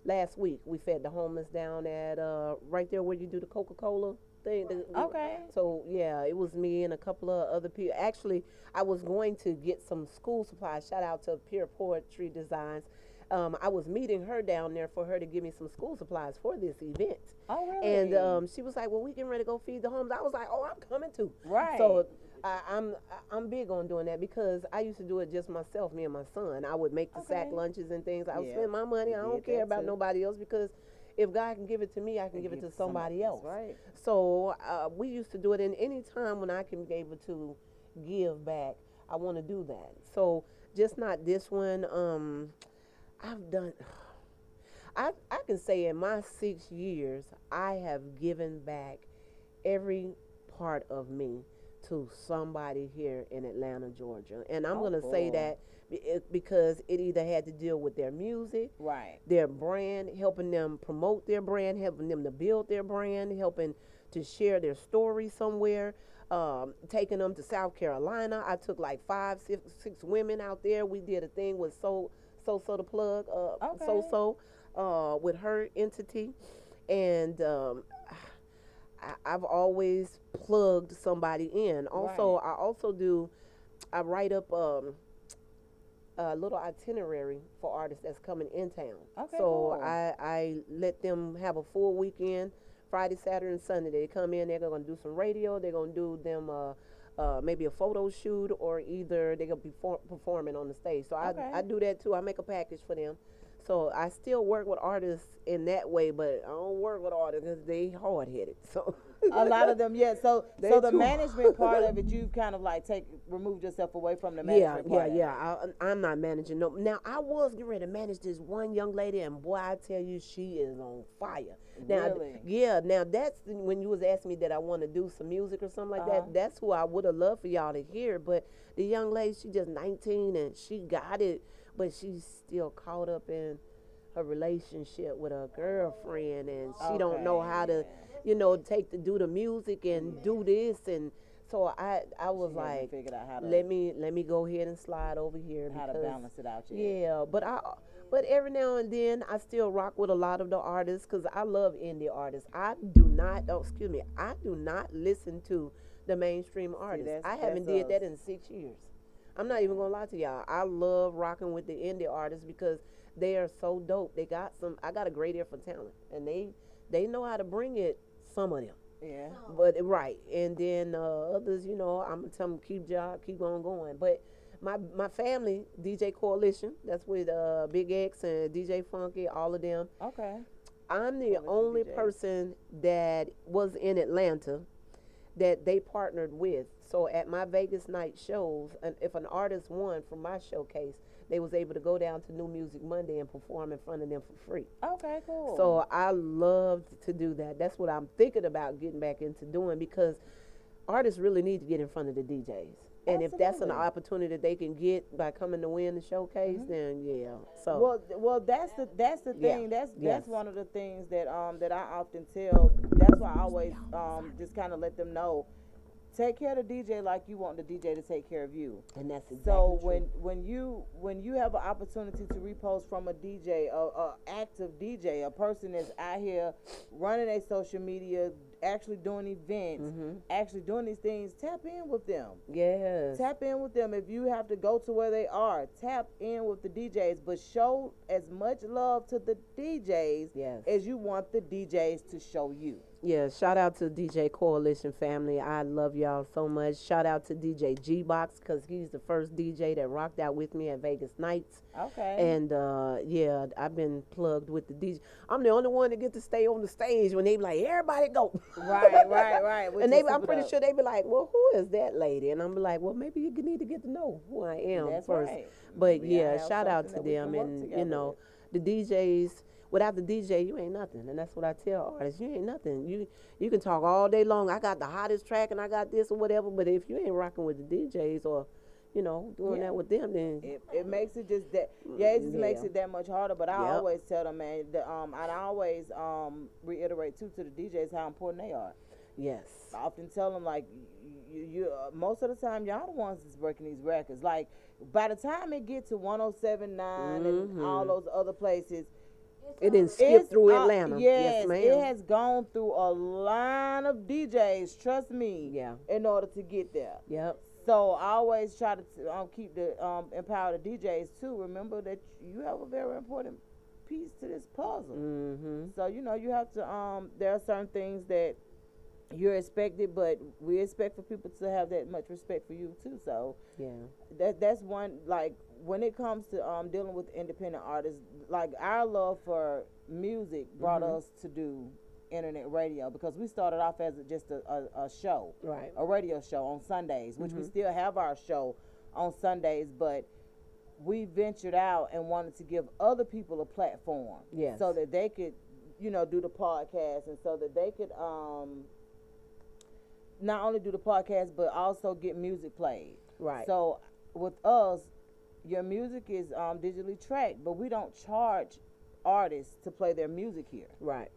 last week we fed the homeless down at right there where you do the Coca-Cola thing. Okay. So yeah, it was me and a couple of other people. Actually, I was going to get some school supplies. Shout out to Pure Poetry Designs. I was meeting her down there for her to give me some school supplies for this event. Oh, really? And she was like, "Well, we getting ready to go feed the homeless." I was like, "Oh, I'm coming too." Right. So I'm big on doing that because I used to do it just myself, me and my son. I would make the sack lunches and things. I would spend my money. I don't care about nobody else because if God can give it to me, I can give it to somebody else. Right. So we used to do it, and any time when I can be able to give back, I want to do that. So just not this one. I've done. I can say in my 6 years, I have given back every part of me to somebody here in Atlanta, Georgia. And I'm going to say that because it either had to deal with their music, right, their brand, helping them promote their brand, helping them to build their brand, helping to share their story somewhere, taking them to South Carolina. I took like 5, 6 women out there. We did a thing with So the Plug, with her entity. And I've always plugged somebody in. Also, right. I write up a little itinerary for artists that's coming in town. Okay, so cool. I let them have a full weekend, Friday, Saturday, and Sunday. They come in, they're going to do some radio, they're going to do them maybe a photo shoot, or either they're going to be performing on the stage. So I do that too. I make a package for them. So I still work with artists in that way, but I don't work with artists because they hard-headed. So a lot of them, yeah. So the management part of it, you've kind of like removed yourself away from the management part. I'm not managing no. Now I was getting ready to manage this one young lady, and boy, I tell you, she is on fire. Now, really? Yeah. Now that's when you was asking me that I want to do some music or something like that. That's who I would have loved for y'all to hear. But the young lady, she just 19 and she got it. But she's still caught up in her relationship with her girlfriend, and she don't know how to, do the music and do this. And so I was like, let me go ahead and slide over here. How to balance it out. Yeah, but every now and then I still rock with a lot of the artists because I love indie artists. I do not listen to the mainstream artists. I haven't did that in 6 years. I'm not even gonna lie to y'all. I love rocking with the indie artists because they are so dope. I got a great ear for talent, and they know how to bring it. Some of them, yeah. But right, and then others, I'm gonna tell them keep on going. But my family, DJ Coalition, that's with Big X and DJ Funky, all of them. Okay. I'm the only person that was in Atlanta that they partnered with. So at my Vegas night shows, and if an artist won from my showcase, they was able to go down to New Music Monday and perform in front of them for free. Okay, cool. So I loved to do that. That's what I'm thinking about getting back into doing, because artists really need to get in front of the DJs. And if that's an opportunity that they can get by coming to win the showcase, then yeah. So well, that's the thing. That's one of the things that that I often tell. That's why I always just kind of let them know. Take care of the DJ like you want the DJ to take care of you. And that's exactly so true. when you have an opportunity to repost from a DJ, a active DJ, a person that's out here running their social media, actually doing events, actually doing these things, tap in with them. Yes. Tap in with them. If you have to go to where they are, tap in with the DJs, but show as much love to the DJs as you want the DJs to show you. Yeah, shout out to DJ Coalition family. I love y'all so much. Shout out to DJ G-Box, because he's the first DJ that rocked out with me at Vegas Nights. Okay. And, yeah, I've been plugged with the DJ. I'm the only one that get to stay on the stage when they be like, everybody go. Right. And I'm pretty sure they be like, well, who is that lady? And I'm like, well, maybe you need to get to know who I am first. Right. But, yeah, shout out to them. And, the DJs. Without the DJ, you ain't nothing. And that's what I tell artists. You ain't nothing. You can talk all day long. I got the hottest track and I got this or whatever. But if you ain't rocking with the DJs or, doing that with them, then it makes it just that. Yeah, it just makes it that much harder. But I always tell them, man, and I always reiterate too to the DJs how important they are. Yes. I often tell them, like, you most of the time y'all the ones that's breaking these records. Like, by the time it get to 107.9 and all those other places, It didn't skip through Atlanta. Yes, ma'am. it has gone through a line of DJs, trust me, Yeah. in order to get there. Yep. So I always try to keep the empower the DJs too. Remember that you have a very important piece to this puzzle. Mm-hmm. So you know you have to there are certain things that you're expected, but we expect for people to have that much respect for you too. So Yeah. that's one, like when it comes to dealing with independent artists, like our love for music brought us to do internet radio, because we started off as just a show, Right. a radio show on Sundays, which we still have our show on Sundays, but we ventured out and wanted to give other people a platform, Yes. so that they could, you know, do the podcast, and so that they could not only do the podcast but also get music played. Right. So with us, your music is digitally tracked, but we don't charge artists to play their music here, Right.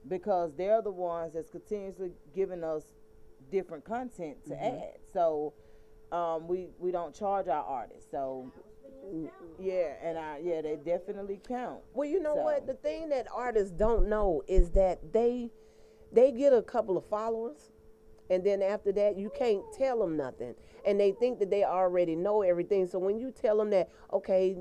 because they're the ones that's continuously giving us different content to add. So we don't charge our artists. So yeah, and they definitely count. Well, you know So- what? The thing that artists don't know is that they get a couple of followers, and then after that, you can't tell them nothing, and they think that they already know everything. So when you tell them that, okay,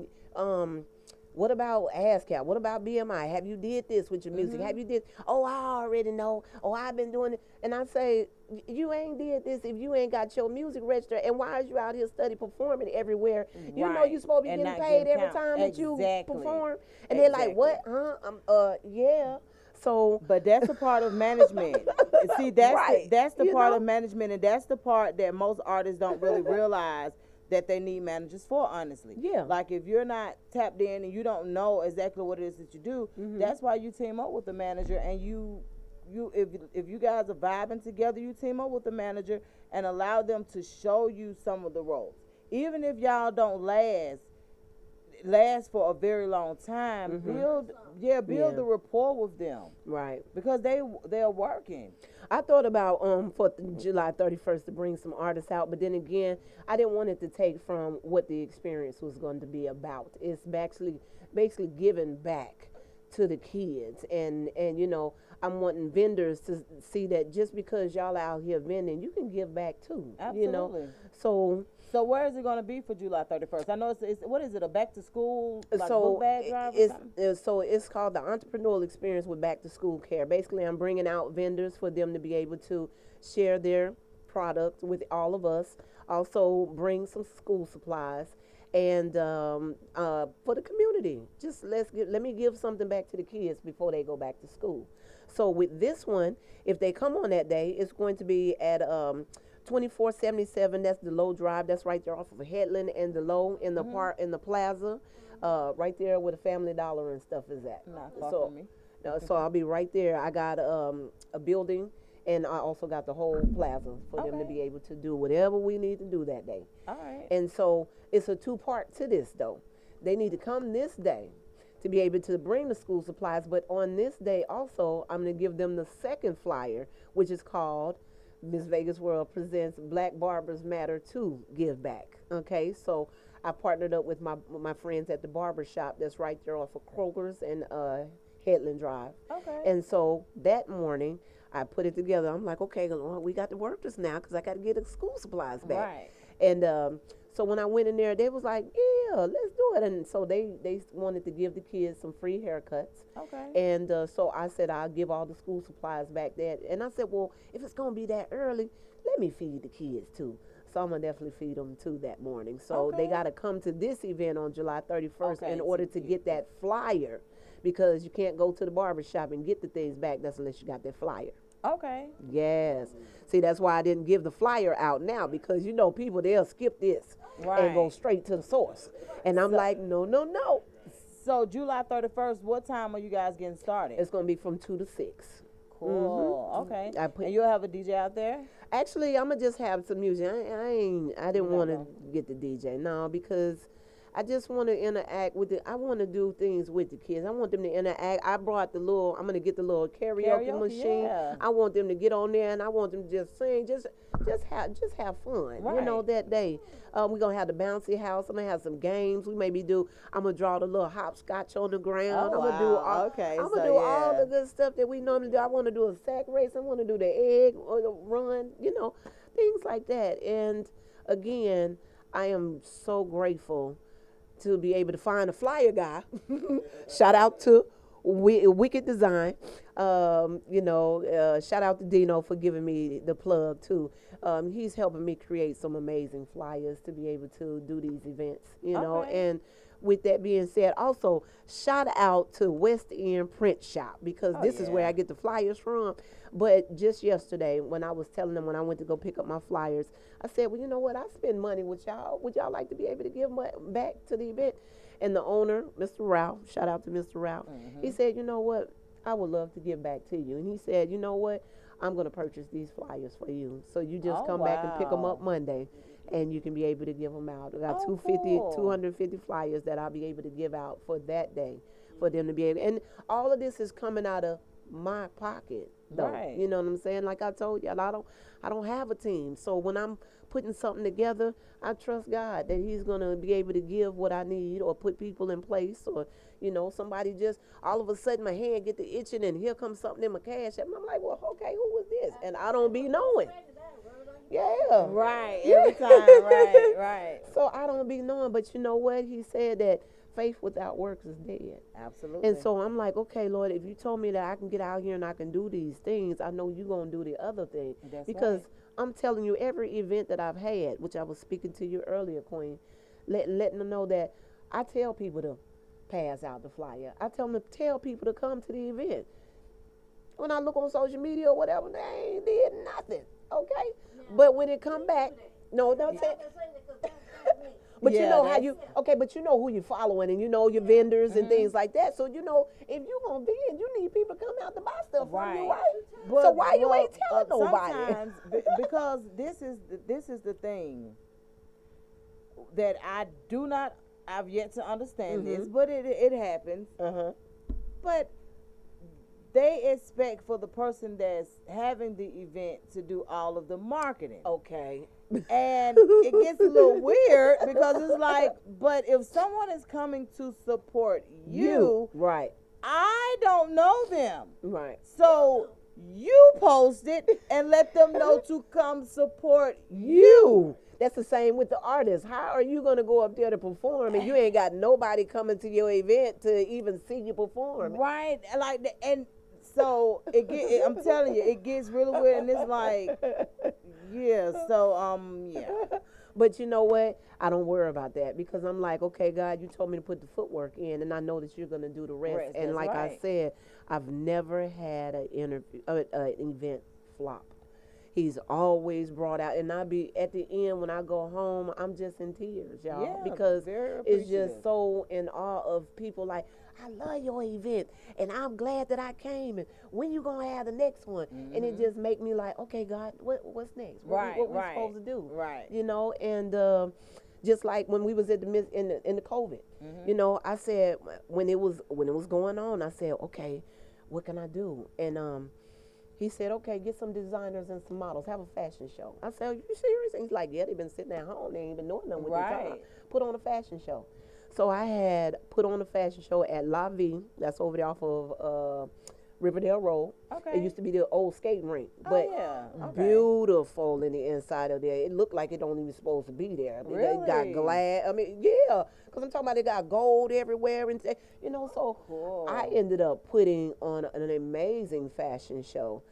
what about ASCAP? What about BMI? Have you did this with your music? Have you did? Oh, I already know. Oh, I've been doing it. And I say, you ain't did this if you ain't got your music registered. And why is you out here study performing everywhere? You know Right. you're supposed to be And getting not paid getting every count. time that you Exactly. perform. And they're like, what? Huh? Yeah. So But that's a part of management. See, that's Right. that's the You part know? of management, and that's the part that most artists don't really realize that they need managers for, honestly. Yeah. Like if you're not tapped in and you don't know exactly what it is that you do, that's why you team up with the manager, and if you guys are vibing together, you team up with the manager and allow them to show you some of the ropes. Even if y'all don't last for a very long time, build Yeah. the rapport with them, right. because they're working. I thought about for July 31st to bring some artists out, but then again, I didn't want it to take from what the experience was going to be about. It's basically giving back to the kids, and you know, I'm wanting vendors to see that just because y'all out here vending, you can give back too. You know, Absolutely. So where is it going to be for July 31st? I know it's what is it, a back to school like book bag drive or something? It's called the Entrepreneurial Experience with Back to School Care. Basically, I'm bringing out vendors for them to be able to share their products with all of us. Also, bring some school supplies, and for the community, just let me give something back to the kids before they go back to school. So with this one, if they come on that day, it's going to be at 2477. That's the Low Drive. That's right there off of Headland and the Low in the park in the plaza, right there where the Family Dollar and stuff is at. Not far from me. So I'll be right there. I got a building, and I also got the whole plaza for them to be able to do whatever we need to do that day. All right. And so it's a two-part to this, though. They need to come this day to be able to bring the school supplies, but on this day also, I'm going to give them the second flyer, which is called Miss Vegas World Presents Black Barbers Matter to Give Back. Okay, so I partnered up with my friends at the barber shop that's right there off of Kroger's and Headland Drive. Okay. And so that morning, I put it together. I'm like, okay, Lord, we got to work this now because I got to get the school supplies back. Right. And so when I went in there, they was like, yeah, let's do it. And so they wanted to give the kids some free haircuts. Okay. And so I said, I'll give all the school supplies back there. And I said, well, if it's going to be that early, let me feed the kids too. So I'm going to definitely feed them too that morning. So they got to come to this event on July 31st in order to get that flyer, because you can't go to the barber shop and get the things back unless you got that flyer. Okay. Yes. See, that's why I didn't give the flyer out now, because you know people, they'll skip this and go straight to the source. And I'm like, no. So July 31st, what time are you guys getting started? It's going to be from 2 to 6. Cool. Okay. And you'll have a DJ out there? Actually, I'm going to just have some music. I didn't want to get the DJ. No, because I just want to interact with it. I want to do things with the kids. I want them to interact. I brought the little, I'm going to get the little karaoke machine. Yeah. I want them to get on there and I want them to just sing, just have fun, you know, Right. that day. We're going to have the bouncy house. I'm going to have some games. I'm going to draw the little hopscotch on the ground. Oh, I'm going to do wow. all, Okay, I'm so going to do all yeah. the good stuff that we normally do. I want to do a sack race. I want to do the egg or the run, you know, things like that. And again, I am so grateful to be able to find a flyer guy. Shout out to Wicked Design. Shout out to Dino for giving me the plug too. He's helping me create some amazing flyers to be able to do these events, you know. Okay. And with that being said, also shout out to West End Print Shop because this is where yeah. I get the flyers from. But just yesterday, when I was telling them when I went to go pick up my flyers, I said, well, you know what? I spend money with y'all. Would y'all like to be able to give back to the event? And the owner, Mr. Ralph, shout out to Mr. Ralph, he said, you know what? I would love to give back to you. And he said, you know what? I'm going to purchase these flyers for you. So you just come back and pick them up Monday, and you can be able to give them out. I got 250 flyers that I'll be able to give out for that day for them to be able. And all of this is coming out of my pocket, though. Right. You know what I'm saying? Like I told you, I don't have a team. So when I'm putting something together, I trust God that He's going to be able to give what I need or put people in place or, you know, somebody just all of a sudden my hand get to itching and here comes something in my cash app. And I'm like, well, okay, who was this? And I don't be knowing. Yeah. Right. Every time. Right. Right. So I don't be knowing. But you know what? He said that faith without works is dead. Absolutely. And so I'm like, okay, Lord, if you told me that I can get out here and I can do these things, I know you're going to do the other thing. That's because right. I'm telling you, every event that I've had, which I was speaking to you earlier, Queen, letting them know that I tell people to pass out the flyer. I tell them to tell people to come to the event. When I look on social media or whatever, they ain't did nothing, okay? But when it come back, no, don't say. But you know how but you know who you're following and you know your vendors and things like that. So, you know, if you going to vend, you need people to come out to buy stuff from you, right? But, so why you ain't telling nobody? Sometimes, because this is the thing that I've yet to understand this, but it happens. But they expect for the person that's having the event to do all of the marketing. Okay. And it gets a little weird because it's like, but if someone is coming to support you, right. I don't know them. Right. So you post it and let them know to come support you. That's the same with the artists. How are you going to go up there to perform and you ain't got nobody coming to your event to even see you perform? Right. Like, and so I'm telling you, it gets really weird, and it's like, yeah. So yeah. But you know what? I don't worry about that because I'm like, okay, God, you told me to put the footwork in, and I know that you're going to do the rest. And like I said, I've never had an event flop. He's always brought out, and I be at the end when I go home, I'm just in tears, y'all, because it's just so in awe of people like, I love your event, and I'm glad that I came, and when you gonna have the next one? And it just make me like, okay, God, what's next? What we supposed to do? Right. You know, and just like when we was at in the COVID, you know, I said when it was going on, I said, okay, what can I do? And he said, okay, get some designers and some models, have a fashion show. I said, are you serious? And he's like, yeah, they've been sitting at home, they ain't been doing nothing with their time. Put on a fashion show. So I had put on a fashion show at La Vie, that's over there off of Riverdale Road. Okay. It used to be the old skating rink, but beautiful in the inside of there. It looked like it don't even supposed to be there. I mean, Really? They got glass. I mean, yeah, because I'm talking about they got gold everywhere, and you know. So Cool. I ended up putting on an amazing fashion show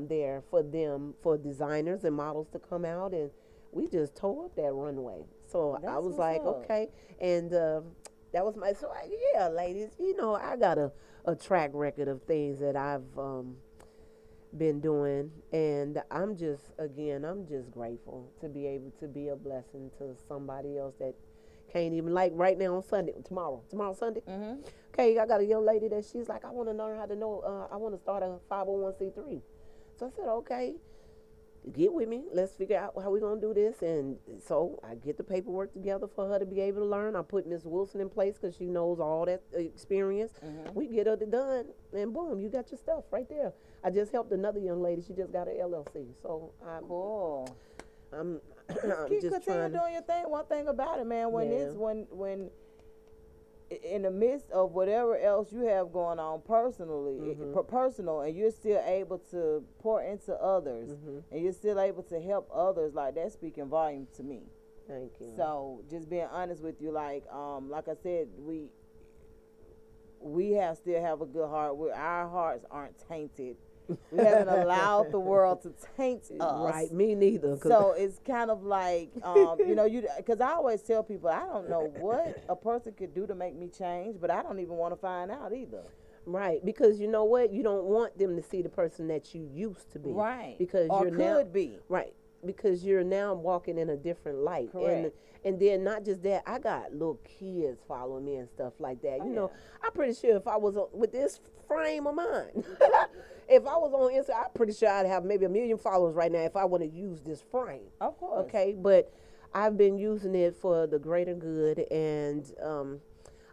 there for them, for designers and models to come out, and we just tore up that runway. So I was like, okay, and that was my, so yeah, ladies, you know, I got a track record of things that I've been doing, and I'm just grateful to be able to be a blessing to somebody else that can't even, like right now on Sunday, tomorrow Sunday. Okay, I got a young lady that she's like, I want to learn how to know, I want to start a 501c3. So I said, okay. get with me. Let's figure out how we're going to do this. And so I get the paperwork together for her to be able to learn. I put Miss Wilson in place because she knows all that experience. We get her done, and boom, you got your stuff right there. I just helped another young lady. She just got an LLC. So Cool. I'm Keep just continue trying. doing your thing. One thing about it, man, when Yeah. it's when in the midst of whatever else you have going on personally, personal, and you're still able to pour into others, and you're still able to help others, like that's speaking volume to me. Thank you. So just being honest with you, like I said, we still have a good heart. Our hearts aren't tainted. We haven't allowed the world to taint us. Right, me neither. So it's kind of like, because I always tell people, I don't know what a person could do to make me change, but I don't even want to find out either. Right, because you know what? You don't want them to see the person that you used to be. Right. Because Or you're now, could be. Right. Because you're now walking in a different light. Correct. And then not just that, I got little kids following me and stuff like that. Oh, You know, I'm pretty sure if I was with this frame of mine, if I was on Instagram, I'm pretty sure I'd have maybe 1 million followers right now if I want to use this frame. Of course. Okay, but I've been using it for the greater good, and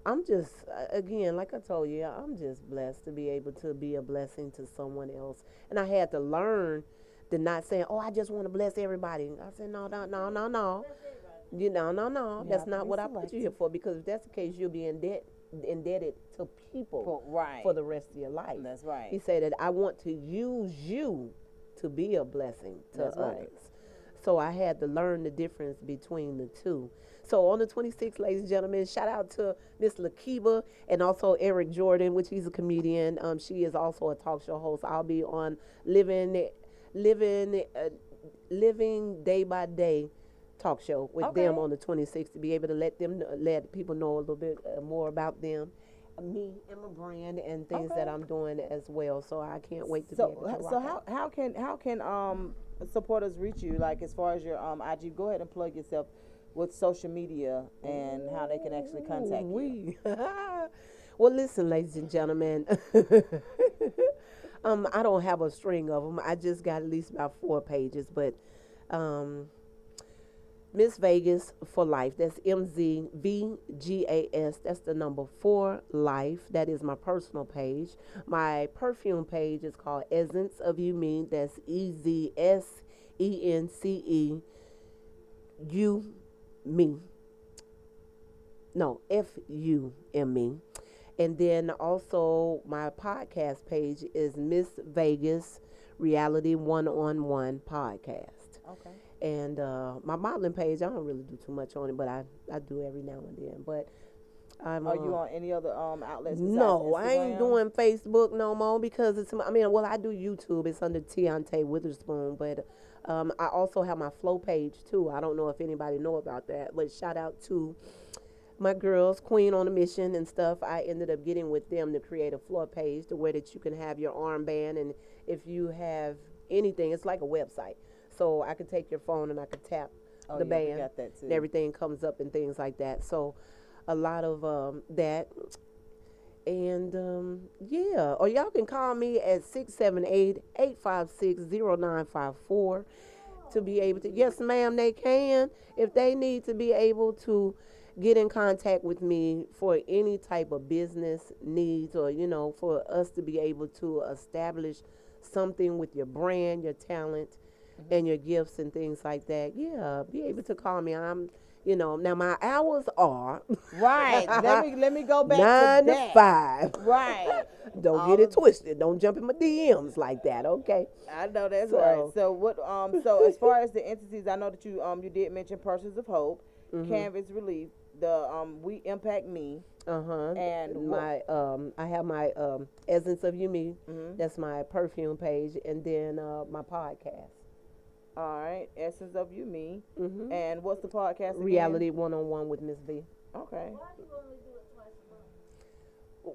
I'm just, again, like I told you, I'm just blessed to be able to be a blessing to someone else. And I had to learn to not say, oh, I just want to bless everybody. I said, no. No. That's not what I put you here for, because if that's the case, you'll be indebted to people for the rest of your life. That's right. He said that I want to use you to be a blessing to That's others. right. So I had to learn the difference between the two. So on the 26th, ladies and gentlemen, shout out to Miss Lakiba and also Eric Jordan, which he's a comedian. She is also a talk show host. I'll be on Living Day by Day talk show with them on the 26th to be able to let people know a little bit more about them, me and my brand and things that I'm doing as well. So I can't wait to be able to rock out. how can supporters reach you? Like as far as your IG, go ahead and plug yourself with social media and how they can actually contact you. Well, listen, ladies and gentlemen. I don't have a string of them. I just got at least about 4 pages, but Miss Vegas for Life. That's MZVGAS. That's the number 4 Life. That is my personal page. My perfume page is called Essence of You Me. That's EZSENCE You Me. No, FUME. And then also my podcast page is Miss Vegas Reality One-on-One Podcast. Okay. And my modeling page, I don't really do too much on it, but I do every now and then. But Are you on any other outlets? No, I ain't Instagram? doing Facebook no more because it's. I mean, well, I do YouTube. It's under Tiante Witherspoon, but I also have my Flow page too. I don't know if anybody know about that, but shout out to my girls, Queen on a Mission and stuff. I ended up getting with them to create a floor page to where that you can have your armband, and if you have anything, it's like a website. So I could take your phone and I could tap the band, got that too. and everything comes up and things like that. So a lot of that. And yeah, or y'all can call me at 678-856-0954 to be able to. Yes, ma'am, they can. If they need to be able to get in contact with me for any type of business needs, or for us to be able to establish something with your brand, your talent, and your gifts and things like that. Yeah, be able to call me. I'm, now my hours are Right. let me go back 9 to to that. 5. Right. Don't get it twisted. Don't jump in my DMs like that. Okay. I know that's So- right. So what? So as far as the entities, I know that you did mention Persons of Hope, Canvas Relief, the We Impact Me, and my I have my Essence of You Me. That's my perfume page, and then my podcast. all right, Essence of You Me, and what's the podcast again? Reality One-on-One with Miss V. Okay. Why do you only do it twice a month?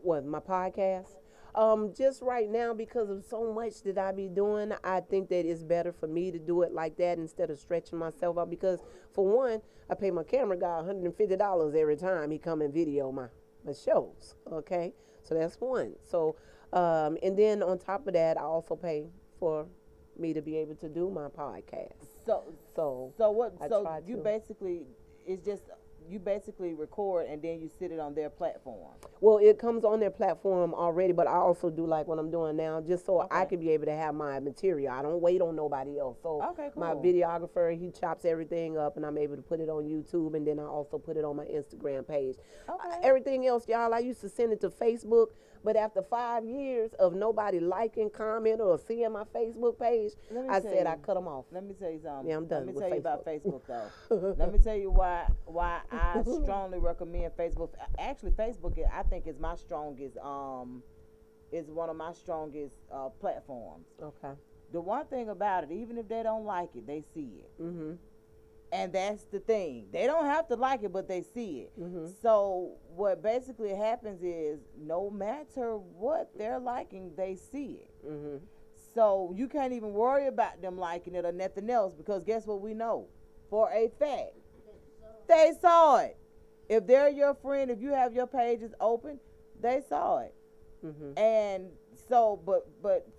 What, my podcast? Just right now, because of so much that I be doing, I think that it's better for me to do it like that instead of stretching myself out. Because for one, I pay my camera guy $150 every time he come and video my shows. Okay, so that's one. So, and then on top of that, I also pay for me to be able to do my podcast. So what? I So try you to. basically it's just you basically record and then you sit it on their platform. Well, it comes on their platform already, but I also do like what I'm doing now, just so I Okay. can be able to have my material. I don't wait on nobody else. So Okay, my cool. videographer, he chops everything up, and I'm able to put it on YouTube, and then I also put it on my Instagram page. Okay. Everything else, y'all, I used to send it to Facebook, but after 5 years of nobody liking, commenting, or seeing my Facebook page, Let me I tell said I you. cut them off. Let me tell you something. Yeah, I'm done Let me with tell you about Facebook. Facebook though. Let me tell you why I strongly recommend Facebook. Actually, Facebook I think is my strongest is one of my strongest platforms. Okay. The one thing about it, even if they don't like it, they see it. Mhm. And that's the thing. They don't have to like it, but they see it. Mhm. So what basically happens is no matter what they're liking, they see it. Mhm. So you can't even worry about them liking it or nothing else because guess what we know? For a fact, they saw it. If they're your friend, if you have your pages open, they saw it. Mhm. And so, but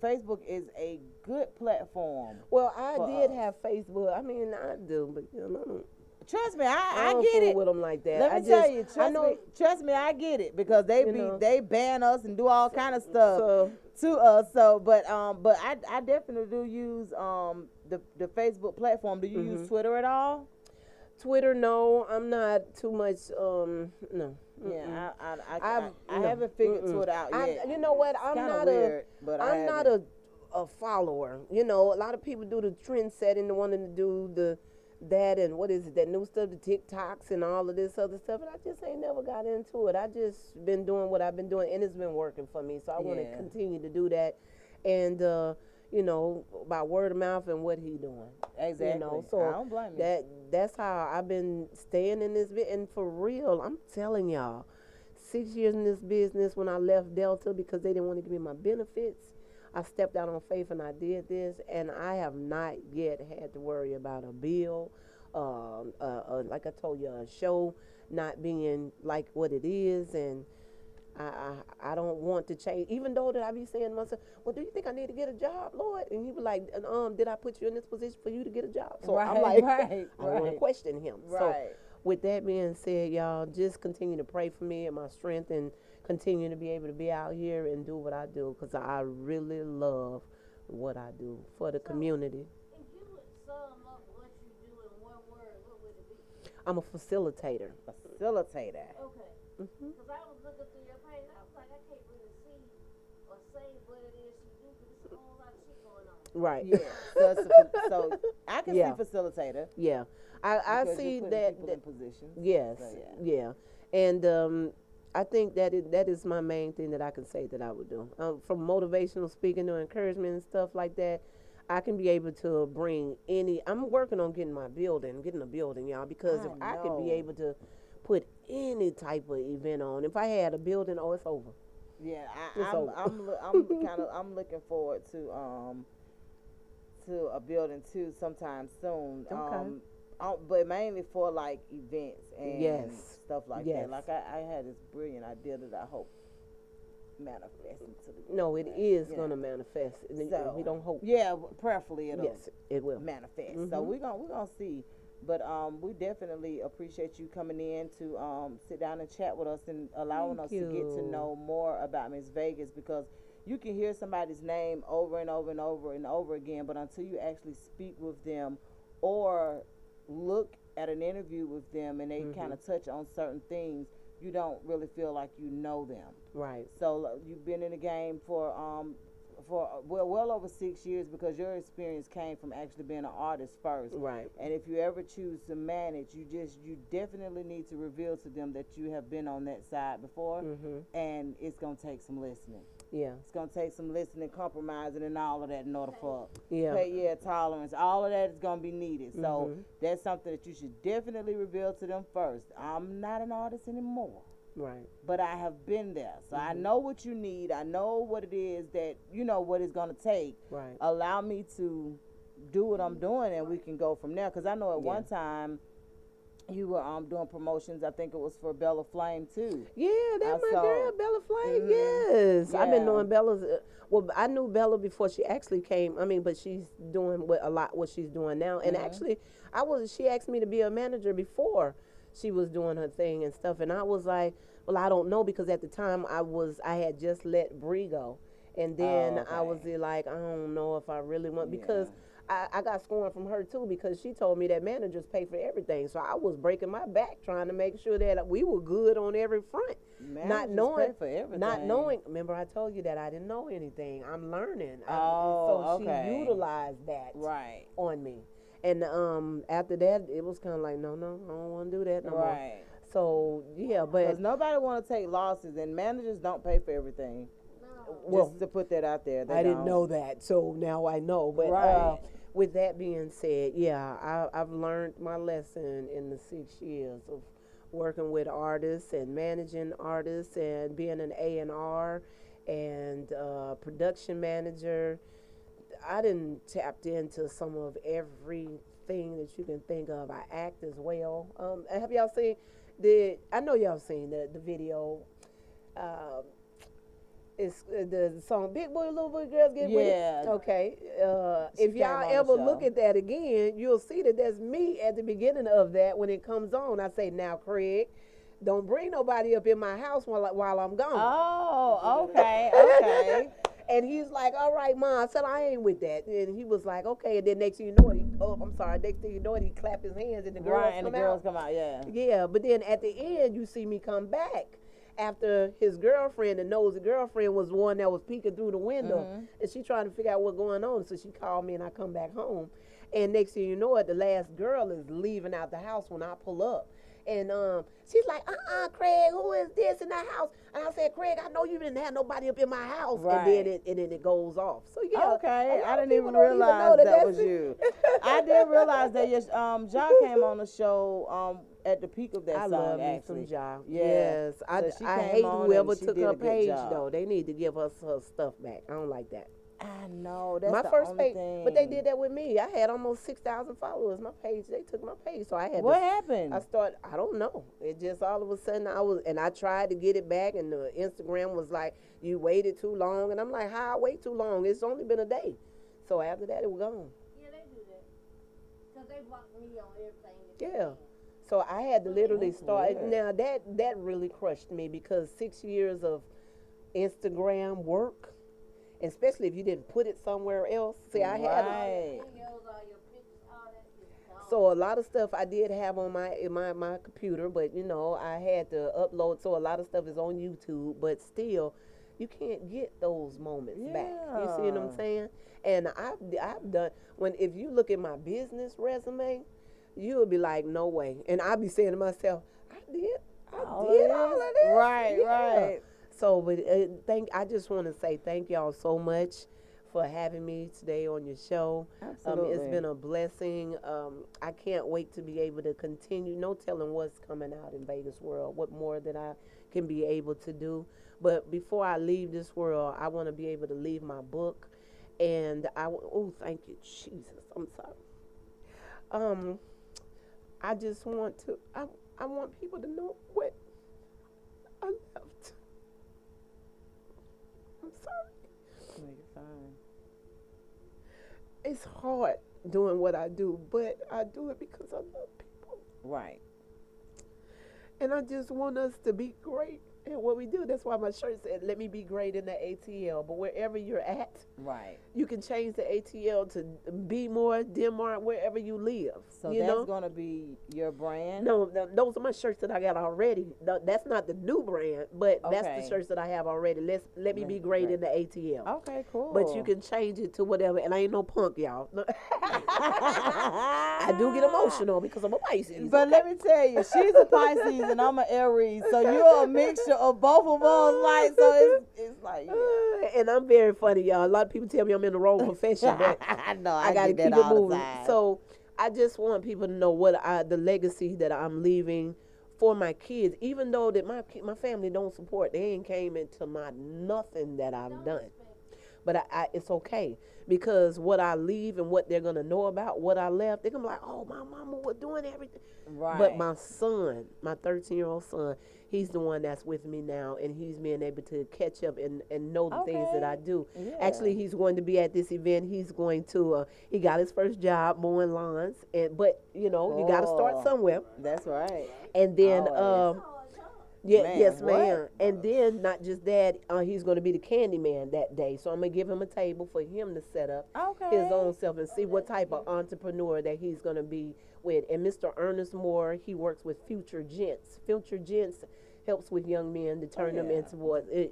Facebook is a good platform. Well, I for did us. have Facebook. I mean, I do, but you know, Trust me, I I don't get fool it. with them like that. Let I me tell just- you, I know, trust me, I get it because they You know. they ban us and do all kind of stuff So- to us. So, but I definitely do use the Facebook platform. Do you Mm-hmm. use Twitter at all? Twitter, no, I'm not too much. No. Yeah, I've- I no, haven't figured mm-mm. Twitter out yet. You know what? I'm kinda not weird, but I I'm not haven't. a follower. You know, a lot of people do the trend setting, the wanting to do that and what is it, that new stuff, the TikToks and all of this other stuff. And I just ain't never got into it. I just been doing what I've been doing, and it's been working for me. So I want to Yeah. continue to do that, and you know, by word of mouth and what he doing. Exactly. You know, so I don't blame you. that's how I've been staying in this bit. And for real, I'm telling y'all, 6 years in this business, when I left Delta because they didn't want to give me my benefits, I stepped out on faith and I did this, and I have not yet had to worry about a bill, like I told you, a show not being like what it is, and I don't want to change. Even though that I be saying to myself, well, do you think I need to get a job, Lord? And he be like, did I put you in this position for you to get a job? So I'm Right, like, right, I don't want to right. question him. So Right. with that being said, y'all, just continue to pray for me and my strength, and continue to be able to be out here and do what I do, because I really love what I do for the community. If you would sum up what you do in one word, what would it be? I'm a facilitator. Facilitator. Okay. Mm-hmm. Because I was looking through your page, I was like, I can't really see or say what it is you do, because there's a whole lot of shit going on. Right. Yeah. So I can Yeah. see facilitator. Yeah. I because see you're putting that, people in positions. yes, So, yeah. And I think that is my main thing that I can say that I would do. From motivational speaking to encouragement and stuff like that, I can be able to bring I'm working on getting a building, y'all, because if I could be know. able to put any type of event on, if I had a building, it's over. Yeah, It's over. I'm looking forward to a building too sometime soon. Okay. But mainly for like events and Yes. stuff like Yes. that. Like I had this brilliant idea that I hope manifests into the No, it universe, is you going to know. manifest. And So, we don't hope. Yeah, prayerfully it'll Yes, it will. manifest. So we're gonna see. But we definitely appreciate you coming in to sit down and chat with us and allowing Thank us to get to you. know more about Miss Vegas, because you can hear somebody's name over and over and over and over again, but until you actually speak with them or look at an interview with them and they kind of touch on certain things, you don't really feel like you know them. Right. So you've been in the game for well over 6 years, because your experience came from actually being an artist first. Right. And if you ever choose to manage, you definitely need to reveal to them that you have been on that side before, and it's gonna take some listening. Yeah. It's gonna take some listening, compromising, and all of that in order for Yeah. tolerance. All of that is gonna be needed. So that's something that you should definitely reveal to them first. I'm not an artist anymore, Right. but I have been there, so I know what you need. I know what it is that what it's gonna take. Right. Allow me to do what I'm doing, and we can go from there. Because I know at one time you were doing promotions. I think it was for Bella Flame too. Yeah, that's my saw- girl, Bella Flame. Yes, I've been Yeah. knowing Bella's. Well, I knew Bella before she actually came. I mean, but she's doing a lot what she's doing now. And actually, She asked me to be a manager before she was doing her thing and stuff. And I was like, well, I don't know, because at the time I had just let Bree go, and then I was like, I don't know if I really want, because I got scorned from her too, because she told me that managers pay for everything. So I was breaking my back trying to make sure that we were good on every front. Not Managers knowing, pay for everything. not knowing. Remember, I told you that I didn't know anything. I'm learning. Oh, so okay. she utilized that Right. on me. And after that, it was kind of like, no, I don't want to do that no more. Right. So yeah, but Because nobody want to take losses, and managers don't pay for everything. well, Just to put that out there. They I didn't don't. know that, so now I know. But Right. with that being said, yeah, I've learned my lesson in the 6 years of working with artists and managing artists and being an A&R and production manager. I didn't tapped into some of everything that you can think of. I act as well. Have y'all seen I know y'all seen the video. It's the song "Big Boy, Little Boy, Girls Get With It." Yeah. Okay. She If came y'all on the ever show. look at that again, you'll see that that's me at the beginning of that when it comes on. I say, "Now, Craig, don't bring nobody up in my house while I'm gone." Oh, okay, okay. And he's like, "All right, Ma." I said, "I ain't with that." And he was like, "Okay." And then next thing you know it, next thing you know it, he clap his hands and the girls Right, and the come girls out. come out, yeah. Yeah, but then at the end, you see me come back after his girlfriend, the nosy girlfriend, was the one that was peeking through the window, and she trying to figure out what's going on. So she called me, and I come back home, and next thing you know it, the last girl is leaving out the house when I pull up. And she's like, Craig, who is this in the house? And I said, Craig, I know you didn't have nobody up in my house. Right. And then it goes off. So yeah. Okay, a lot I of didn't people even don't know realize that that's was it. you. I did realize that your Ja came on the show at the peak of that I song. love me actually. some Ja. Yeah. Yes, So she I came hate on whoever and she took did her a good page job. though. They need to give us her stuff back. I don't like that. I know that's My the first only page, thing. but they did that with me. I had almost 6,000 followers. My page, they took my page, so I had. What to, happened? I don't know. It just all of a sudden I tried to get it back, and the Instagram was like, you waited too long, and I'm like, how I wait too long? It's only been a day. So after that, it was gone. Yeah, they do that. Because they block me on everything. Yeah. So I had to literally That's start. weird. Now that really crushed me, because 6 years of Instagram work, especially if you didn't put it somewhere else. See, I had Right. Videos, all your pictures, all that is gone. so a lot of stuff I did have on my computer, but I had to upload. So a lot of stuff is on YouTube, but still, you can't get those moments back. You see what I'm Yeah. saying? And I've done if you look at my business resume, you would be like, no way. And I'd be saying to myself, I did all of this. Right, Yeah. right. So, but I just want to say thank y'all so much for having me today on your show. Absolutely. It's been a blessing. I can't wait to be able to continue. No telling what's coming out in Vegas World, what more that I can be able to do. But before I leave this world, I want to be able to leave my book. And thank you, Jesus. I'm sorry. I just want to, I want people to know what I left. I'm sorry. No, you're fine. It's hard doing what I do, but I do it because I love people. Right. And I just want us to be great at what we do. That's why my shirt said, let me be great in the ATL. But wherever you're at, Right. you can change the ATL to be more, Denmark, wherever you live. So you that's know? gonna be your brand. No, those are my shirts that I got already. That's not the new brand, but that's Okay. the shirts that I have already. Let me be great in the ATL. Okay, cool. But you can change it to whatever, and I ain't no punk, y'all. I do get emotional because I'm a Pisces. But let me tell you, she's a Pisces and I'm an Aries, so you're a mixture of both of us. Like, so it's like, yeah. And I'm very funny, y'all. A lot of people tell me I'm in the wrong profession, but I know I gotta get keep that it all the moving. time. So I just want people to know what the legacy that I'm leaving for my kids, even though that my family don't support. They ain't came into my nothing that I've done. But it's okay, because what I leave and what they're gonna know about what I left, they're gonna be like, oh, my mama was doing everything. Right. But my son, my 13-year-old son, he's the one that's with me now, and he's being able to catch up and know the things that I do. Yeah. Actually, he's going to be at this event. He's going to, he got his first job mowing lawns, but you know, you got to start somewhere. That's right. And then, Always. Man, yes, what? ma'am. And then, not just that, he's going to be the candy man that day. So I'm going to give him a table for him to set up his own self and see what type of entrepreneur that he's going to be with. And Mr. Ernest Moore, he works with Future Gents. Future Gents helps with young men to turn them into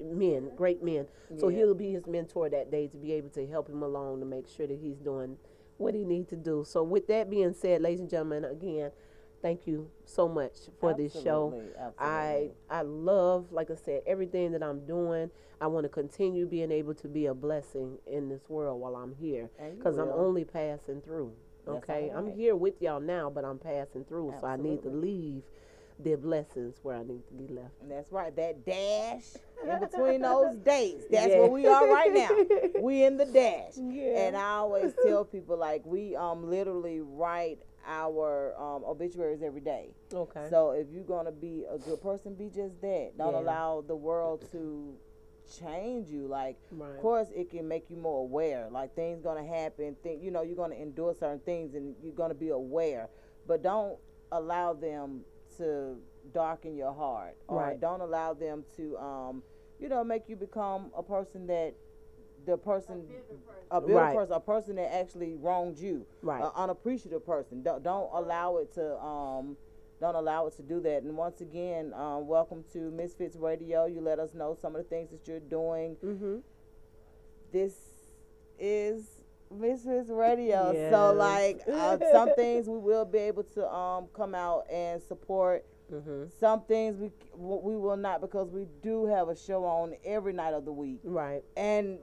men, great men. So he'll be his mentor that day to be able to help him along to make sure that he's doing what he needs to do. So with that being said, ladies and gentlemen, again, thank you so much for this show. Absolutely. I love, like I said, everything that I'm doing. I want to continue being able to be a blessing in this world while I'm here, because I'm only passing through. Okay, I'm here with y'all now, but I'm passing through, so I need to leave the blessings where I need to be left. And that's right. That dash in between those dates. That's where we are right now. We in the dash. Yeah. And I always tell people, like, we literally write our obituaries every day. Okay. So if you're gonna be a good person, be just that. Don't allow the world to change you. Like, of course, it can make you more aware. Like, things gonna happen. You're gonna endure certain things, and you're gonna be aware. But don't allow them to darken your heart, or don't allow them to make you become a person that a bitter person, a person that actually wronged you, an unappreciative person. Don't allow it to do that. And once again, welcome to Misfits Radio. You let us know some of the things that you're doing. This is Misfits Radio. Yes. So, like, some things we will be able to come out and support. Some things we will not, because we do have a show on every night of the week. Right. And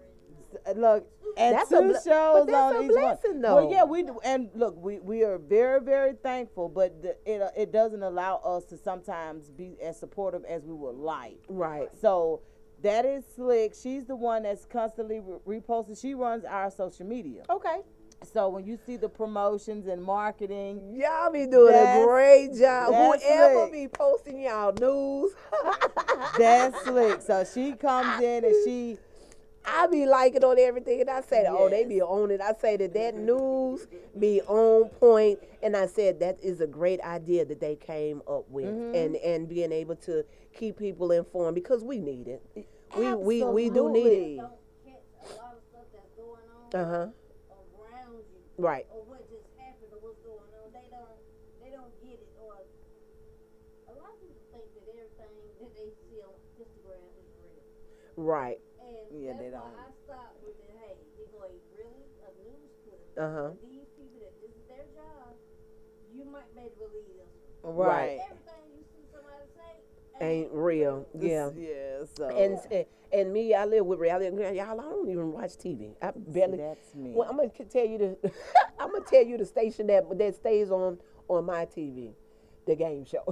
look, and That's two shows but that's on a each blessing, one. though. Well, yeah, we do. And look, we are very, very thankful, but it doesn't allow us to sometimes be as supportive as we would like. Right. So that is Slick. She's the one that's constantly reposting. She runs our social media. Okay. So when you see the promotions and marketing, Y'all be doing a great job. that's Whoever Slick. be posting y'all news, that's Slick. So she comes in and I be liking on everything, and I say, oh, they be on it. I say that news be on point, and I said that is a great idea that they came up with, and being able to keep people informed, because we need it. We do need it. Don't catch a lot of stuff that's going on around you, Right. or what just happened, or what's going on. They don't get it, or a lot of people think that everything that they see on Instagram is real. Right. And Yeah, that's they why don't. I stopped with it. Hey, you go really a news clip. These people that this is their job, you might be able to believe them. right. Everything you see somebody say Ain't real. Yeah. Yeah. So And me, I live with reality. Y'all, I don't even watch TV. I barely. that's me. Well, I'm gonna tell you the. I'm gonna tell you the station that stays on my TV, the game show.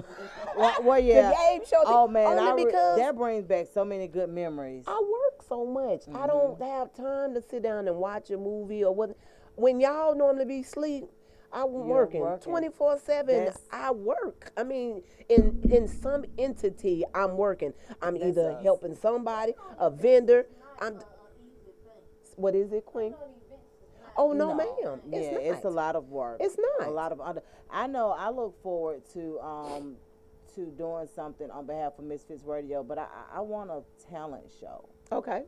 well, yeah. The game show. Oh man, only because that brings back so many good memories. I work so much. I don't have time to sit down and watch a movie or what. When y'all normally be asleep, I'm working 24/7. I work. I mean, in some entity, I'm working. I'm either helping somebody, a vendor. What is it, Queen? Oh no, ma'am. It's a lot of work. It's not. A lot of I know. I look forward to doing something on behalf of Misfits Radio, but I want a talent show. Okay.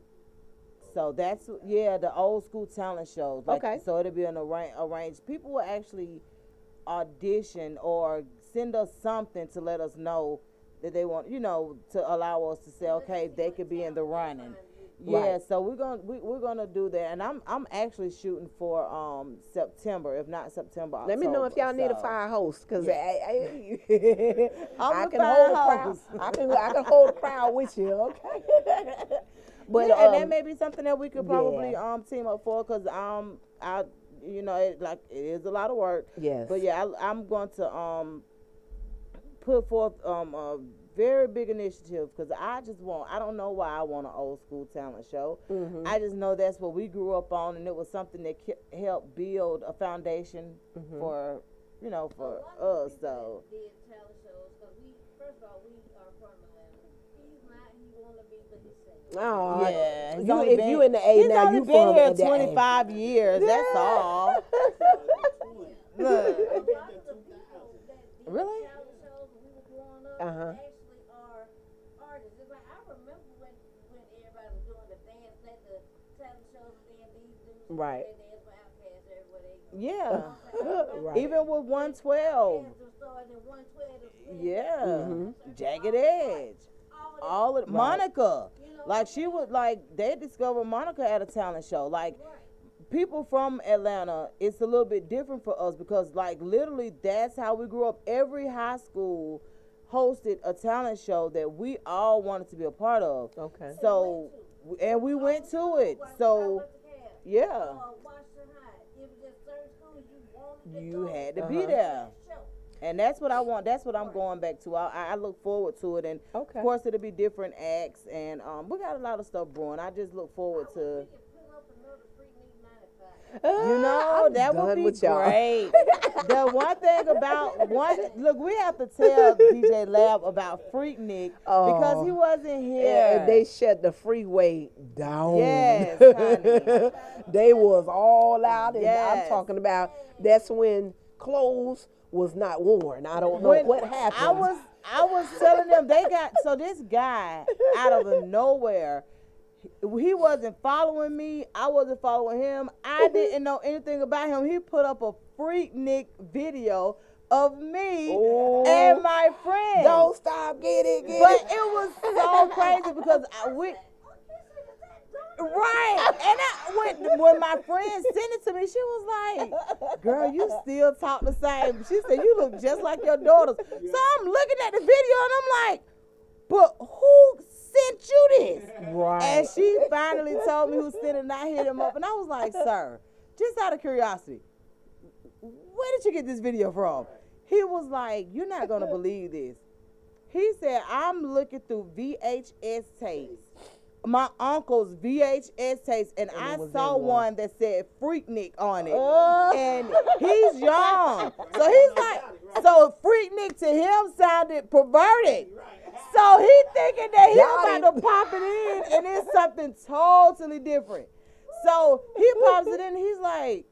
So that's the old school talent shows. Like, Okay. So it'll be an arranged. People will actually audition or send us something to let us know that they want, to allow us to say, okay, they could be in the running. Yeah, Right. so we're gonna do that, and I'm actually shooting for September, if not September. Let me know if y'all need a so. fire hose, cause I'm I the can fire hold a crowd. hose. I can hold a crowd with you, okay? But Yeah, and that may be something that we could probably team up for, cause it is a lot of work. Yes. But yeah, I'm going to put forth very big initiative because I don't know why I want an old school talent show. I just know that's what we grew up on, and it was something that helped build a foundation for, for us. So. Did talent shows because first of all, we are from Atlanta. He's not, he want to be, but he's saying. Oh, Yeah, if you in the A now, you been from here the A. 25 years. That's all. Look. Really? Talent shows when we were growing up actually are artists. It's like I remember when everybody was doing the dance, the talent shows, and then these dudes Right. they dance for Outkast everywhere they go. Yeah. Right. Even with 112. Yeah. Jagged Edge. All of Monica. Like she would they discovered Monica at a talent show. Like people from Atlanta, it's a little bit different for us because literally that's how we grew up. Every high school hosted a talent show that we all wanted to be a part of. Okay. So and we went to it. So yeah. You had to be there. And that's what I want. That's what I'm going back to. I look forward to it. And of course it'll be different acts. And we got a lot of stuff brewing. I just look forward to. That would be great. The one thing about look, we have to tell DJ Lab about Freaknik because he wasn't here. And they shut the freeway down. Yes, honey. They was all out. And Yes. I'm talking about that's when clothes was not worn. I don't know what happened. I was telling them this guy out of nowhere. He wasn't following me. I wasn't following him. I didn't know anything about him. He put up a Freaknik video of me and my friend. Don't stop, get it. But it was so crazy because when my friend sent it to me, she was like, "Girl, you still talk the same." She said, "You look just like your daughters." So I'm looking at the video and I'm like, "But who sent you this?" Right. And she finally told me who sent it, and I hit him up, and I was like, "Sir, just out of curiosity, where did you get this video from?" He was like, "You're not gonna believe this." He said, "I'm looking through VHS tapes, my uncle's VHS tapes, and I saw one that said Freaknik on it, and he's young, so he's like, so Freaknik to him sounded perverted." So he thinking that he's about to pop it in, and it's something totally different. So he pops it in, and he's like,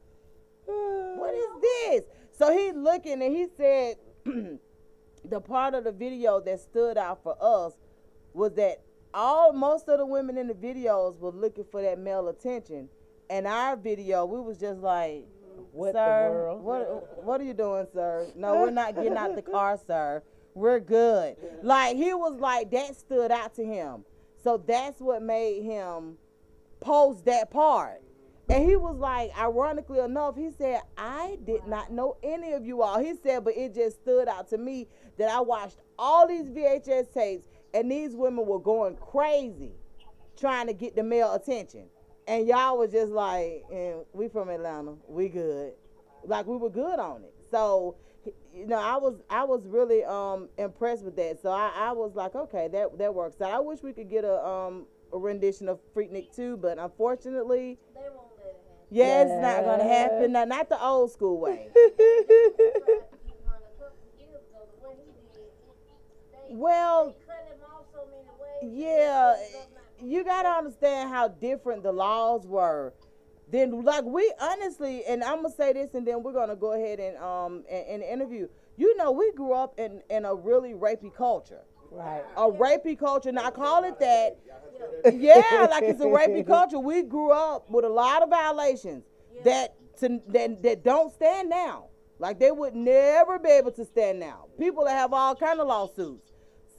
"What is this?" So he looking, and he said, the part of the video that stood out for us was that most of the women in the videos were looking for that male attention, and our video, we was just like, What "Sir, the world? what are you doing, sir? No, we're not getting out the car, sir. We're good." Like, he was like, that stood out to him. So that's what made him post that part. And he was like, ironically enough, he said, "I did not know any of you all." He said, "But it just stood out to me that I watched all these VHS tapes and these women were going crazy trying to get the male attention. And y'all was just like, we from Atlanta, we good." Like, we were good on it. So, I was really impressed with that. So I was like, okay, that works out. I wish we could get a rendition of Freaknik too, but unfortunately, They won't let it happen. yeah, it's not gonna happen. Not the old school way. Well, yeah, you gotta understand how different the laws were. Then, like, we honestly, and I'm gonna say this, and then we're gonna go ahead and interview. We grew up in a really rapey culture. Right. A rapey culture. Now I call it that. Yeah, like it's a rapey culture. We grew up with a lot of violations that don't stand now. Like, they would never be able to stand now. People that have all kind of lawsuits.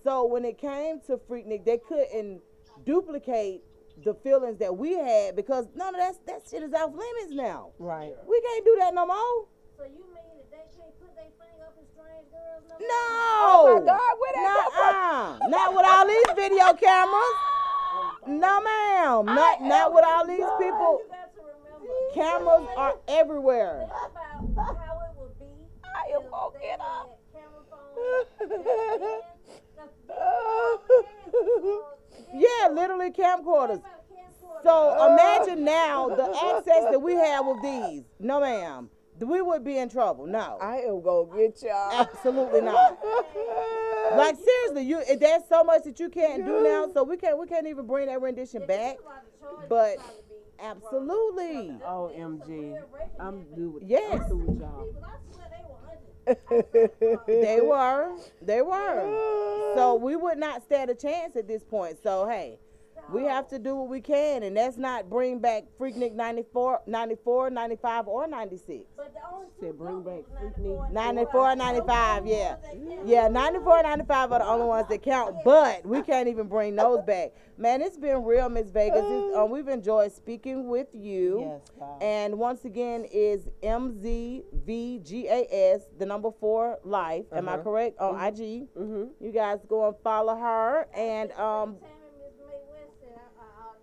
So when it came to Freaknik, they couldn't duplicate the feelings that we had because none of that shit is off limits now. Right. We can't do that no more. So you mean that they can't put their finger up in strange girls no more? No. Oh my God, where that Not with all these video cameras. No, ma'am. Not with all these people. You got to remember. Cameras are everywhere. Think about how it would be I am if woken they up. had camera phones back then. we would be in trouble. No. I am gonna get y'all. Absolutely not. Like seriously, there's so much that you can't do now, so we can't even bring that rendition back. But absolutely. OMG. I'm good with Yes. I'm through with y'all. They were. So we would not stand a chance at this point. So hey, we have to do what we can, and that's not bring back Freaknik 94, 95, or 96. But the only Said bring back Freaknik. 94 and 95, yeah. Yeah, 94 and 95 are the only ones that count, but we can't even bring those back. Man, it's been real, Miss Vegas. We've enjoyed speaking with you. Yes, God. And once again, is MZVGAS, the number 4 Life. Am I correct? On IG. Mm-hmm. You guys go and follow her. And I'll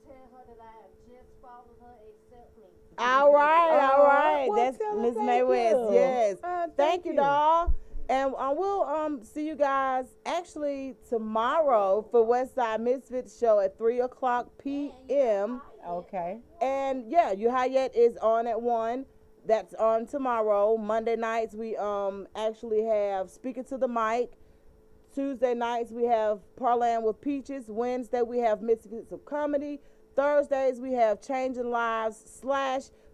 tell her that I have just followed her, accept me. all right. Well, That's tell her Miss thank May you. West. Yes. Thank you, you. doll. And we'll see you guys actually tomorrow for Westside Misfits show at 3:00 p.m. Okay. And yeah, You Hayet is on at 1. That's on tomorrow. Monday nights we actually have Speaking to the Mic. Tuesday nights we have Parlaying with Peaches. Wednesday we have Misfits of Comedy. Thursdays we have Changing Lives /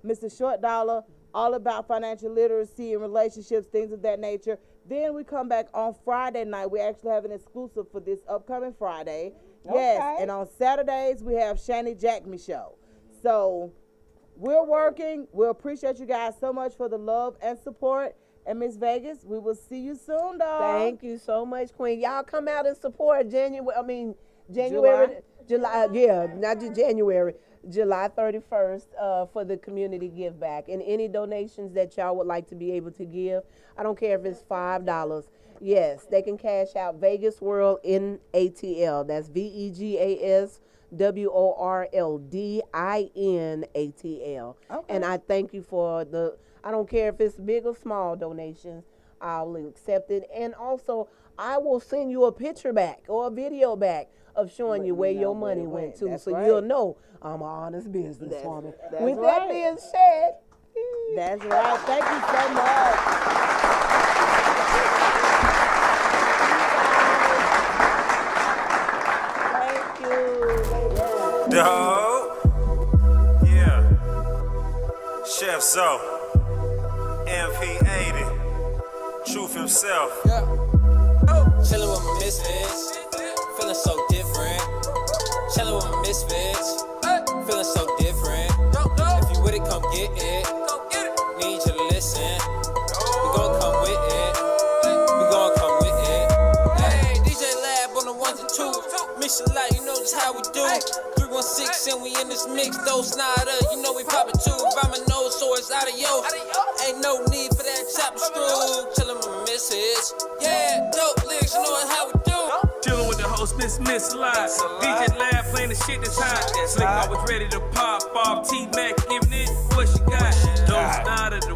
Mr. Short Dollar, all about financial literacy and relationships, things of that nature. Then we come back on Friday night. We actually have an exclusive for this upcoming Friday. Yes, Okay. and on Saturdays we have Shani Jackme Show. So we're working. We appreciate you guys so much for the love and support. And Miss Vegas, we will see you soon, dog. Thank you so much, Queen. Y'all come out and support January, not just January, July 31st for the community give back. And any donations that y'all would like to be able to give, I don't care if it's $5. Yes, they can cash out Vegas World in ATL. That's VEGASWORLDINATL. Okay. And I thank you for I don't care if it's big or small donations, I'll accept it. And also, I will send you a picture back or a video back of showing you where your money went to, That's so right. you'll know I'm an honest businesswoman. That's With right. that being said, That's right. Thank you so much. Thank you. Dog. Yeah. Chef Zoe. MP80. Truth himself. Chillin' with my misfits, feeling so different. Chillin' with my misfits, feeling so different. If you with it, come get it. Need you to listen. We gon' come with it. We gon' come with it. Hey, DJ Lab on the 1s and 2s. Mix a lot, you know just how we do. 316 and we in this mix. Those nada, you know we poppin' too. If I'm a nose, so it's adios. Ain't no need for that chop screw. Chillin' with my misfits. Yeah, dope lyrics, you know how we do. Chillin' with the host, Miss Live. DJ Lab playing the shit that's hot. Slick always ready to pop off. T-Mac giving it what you got. Don't start at the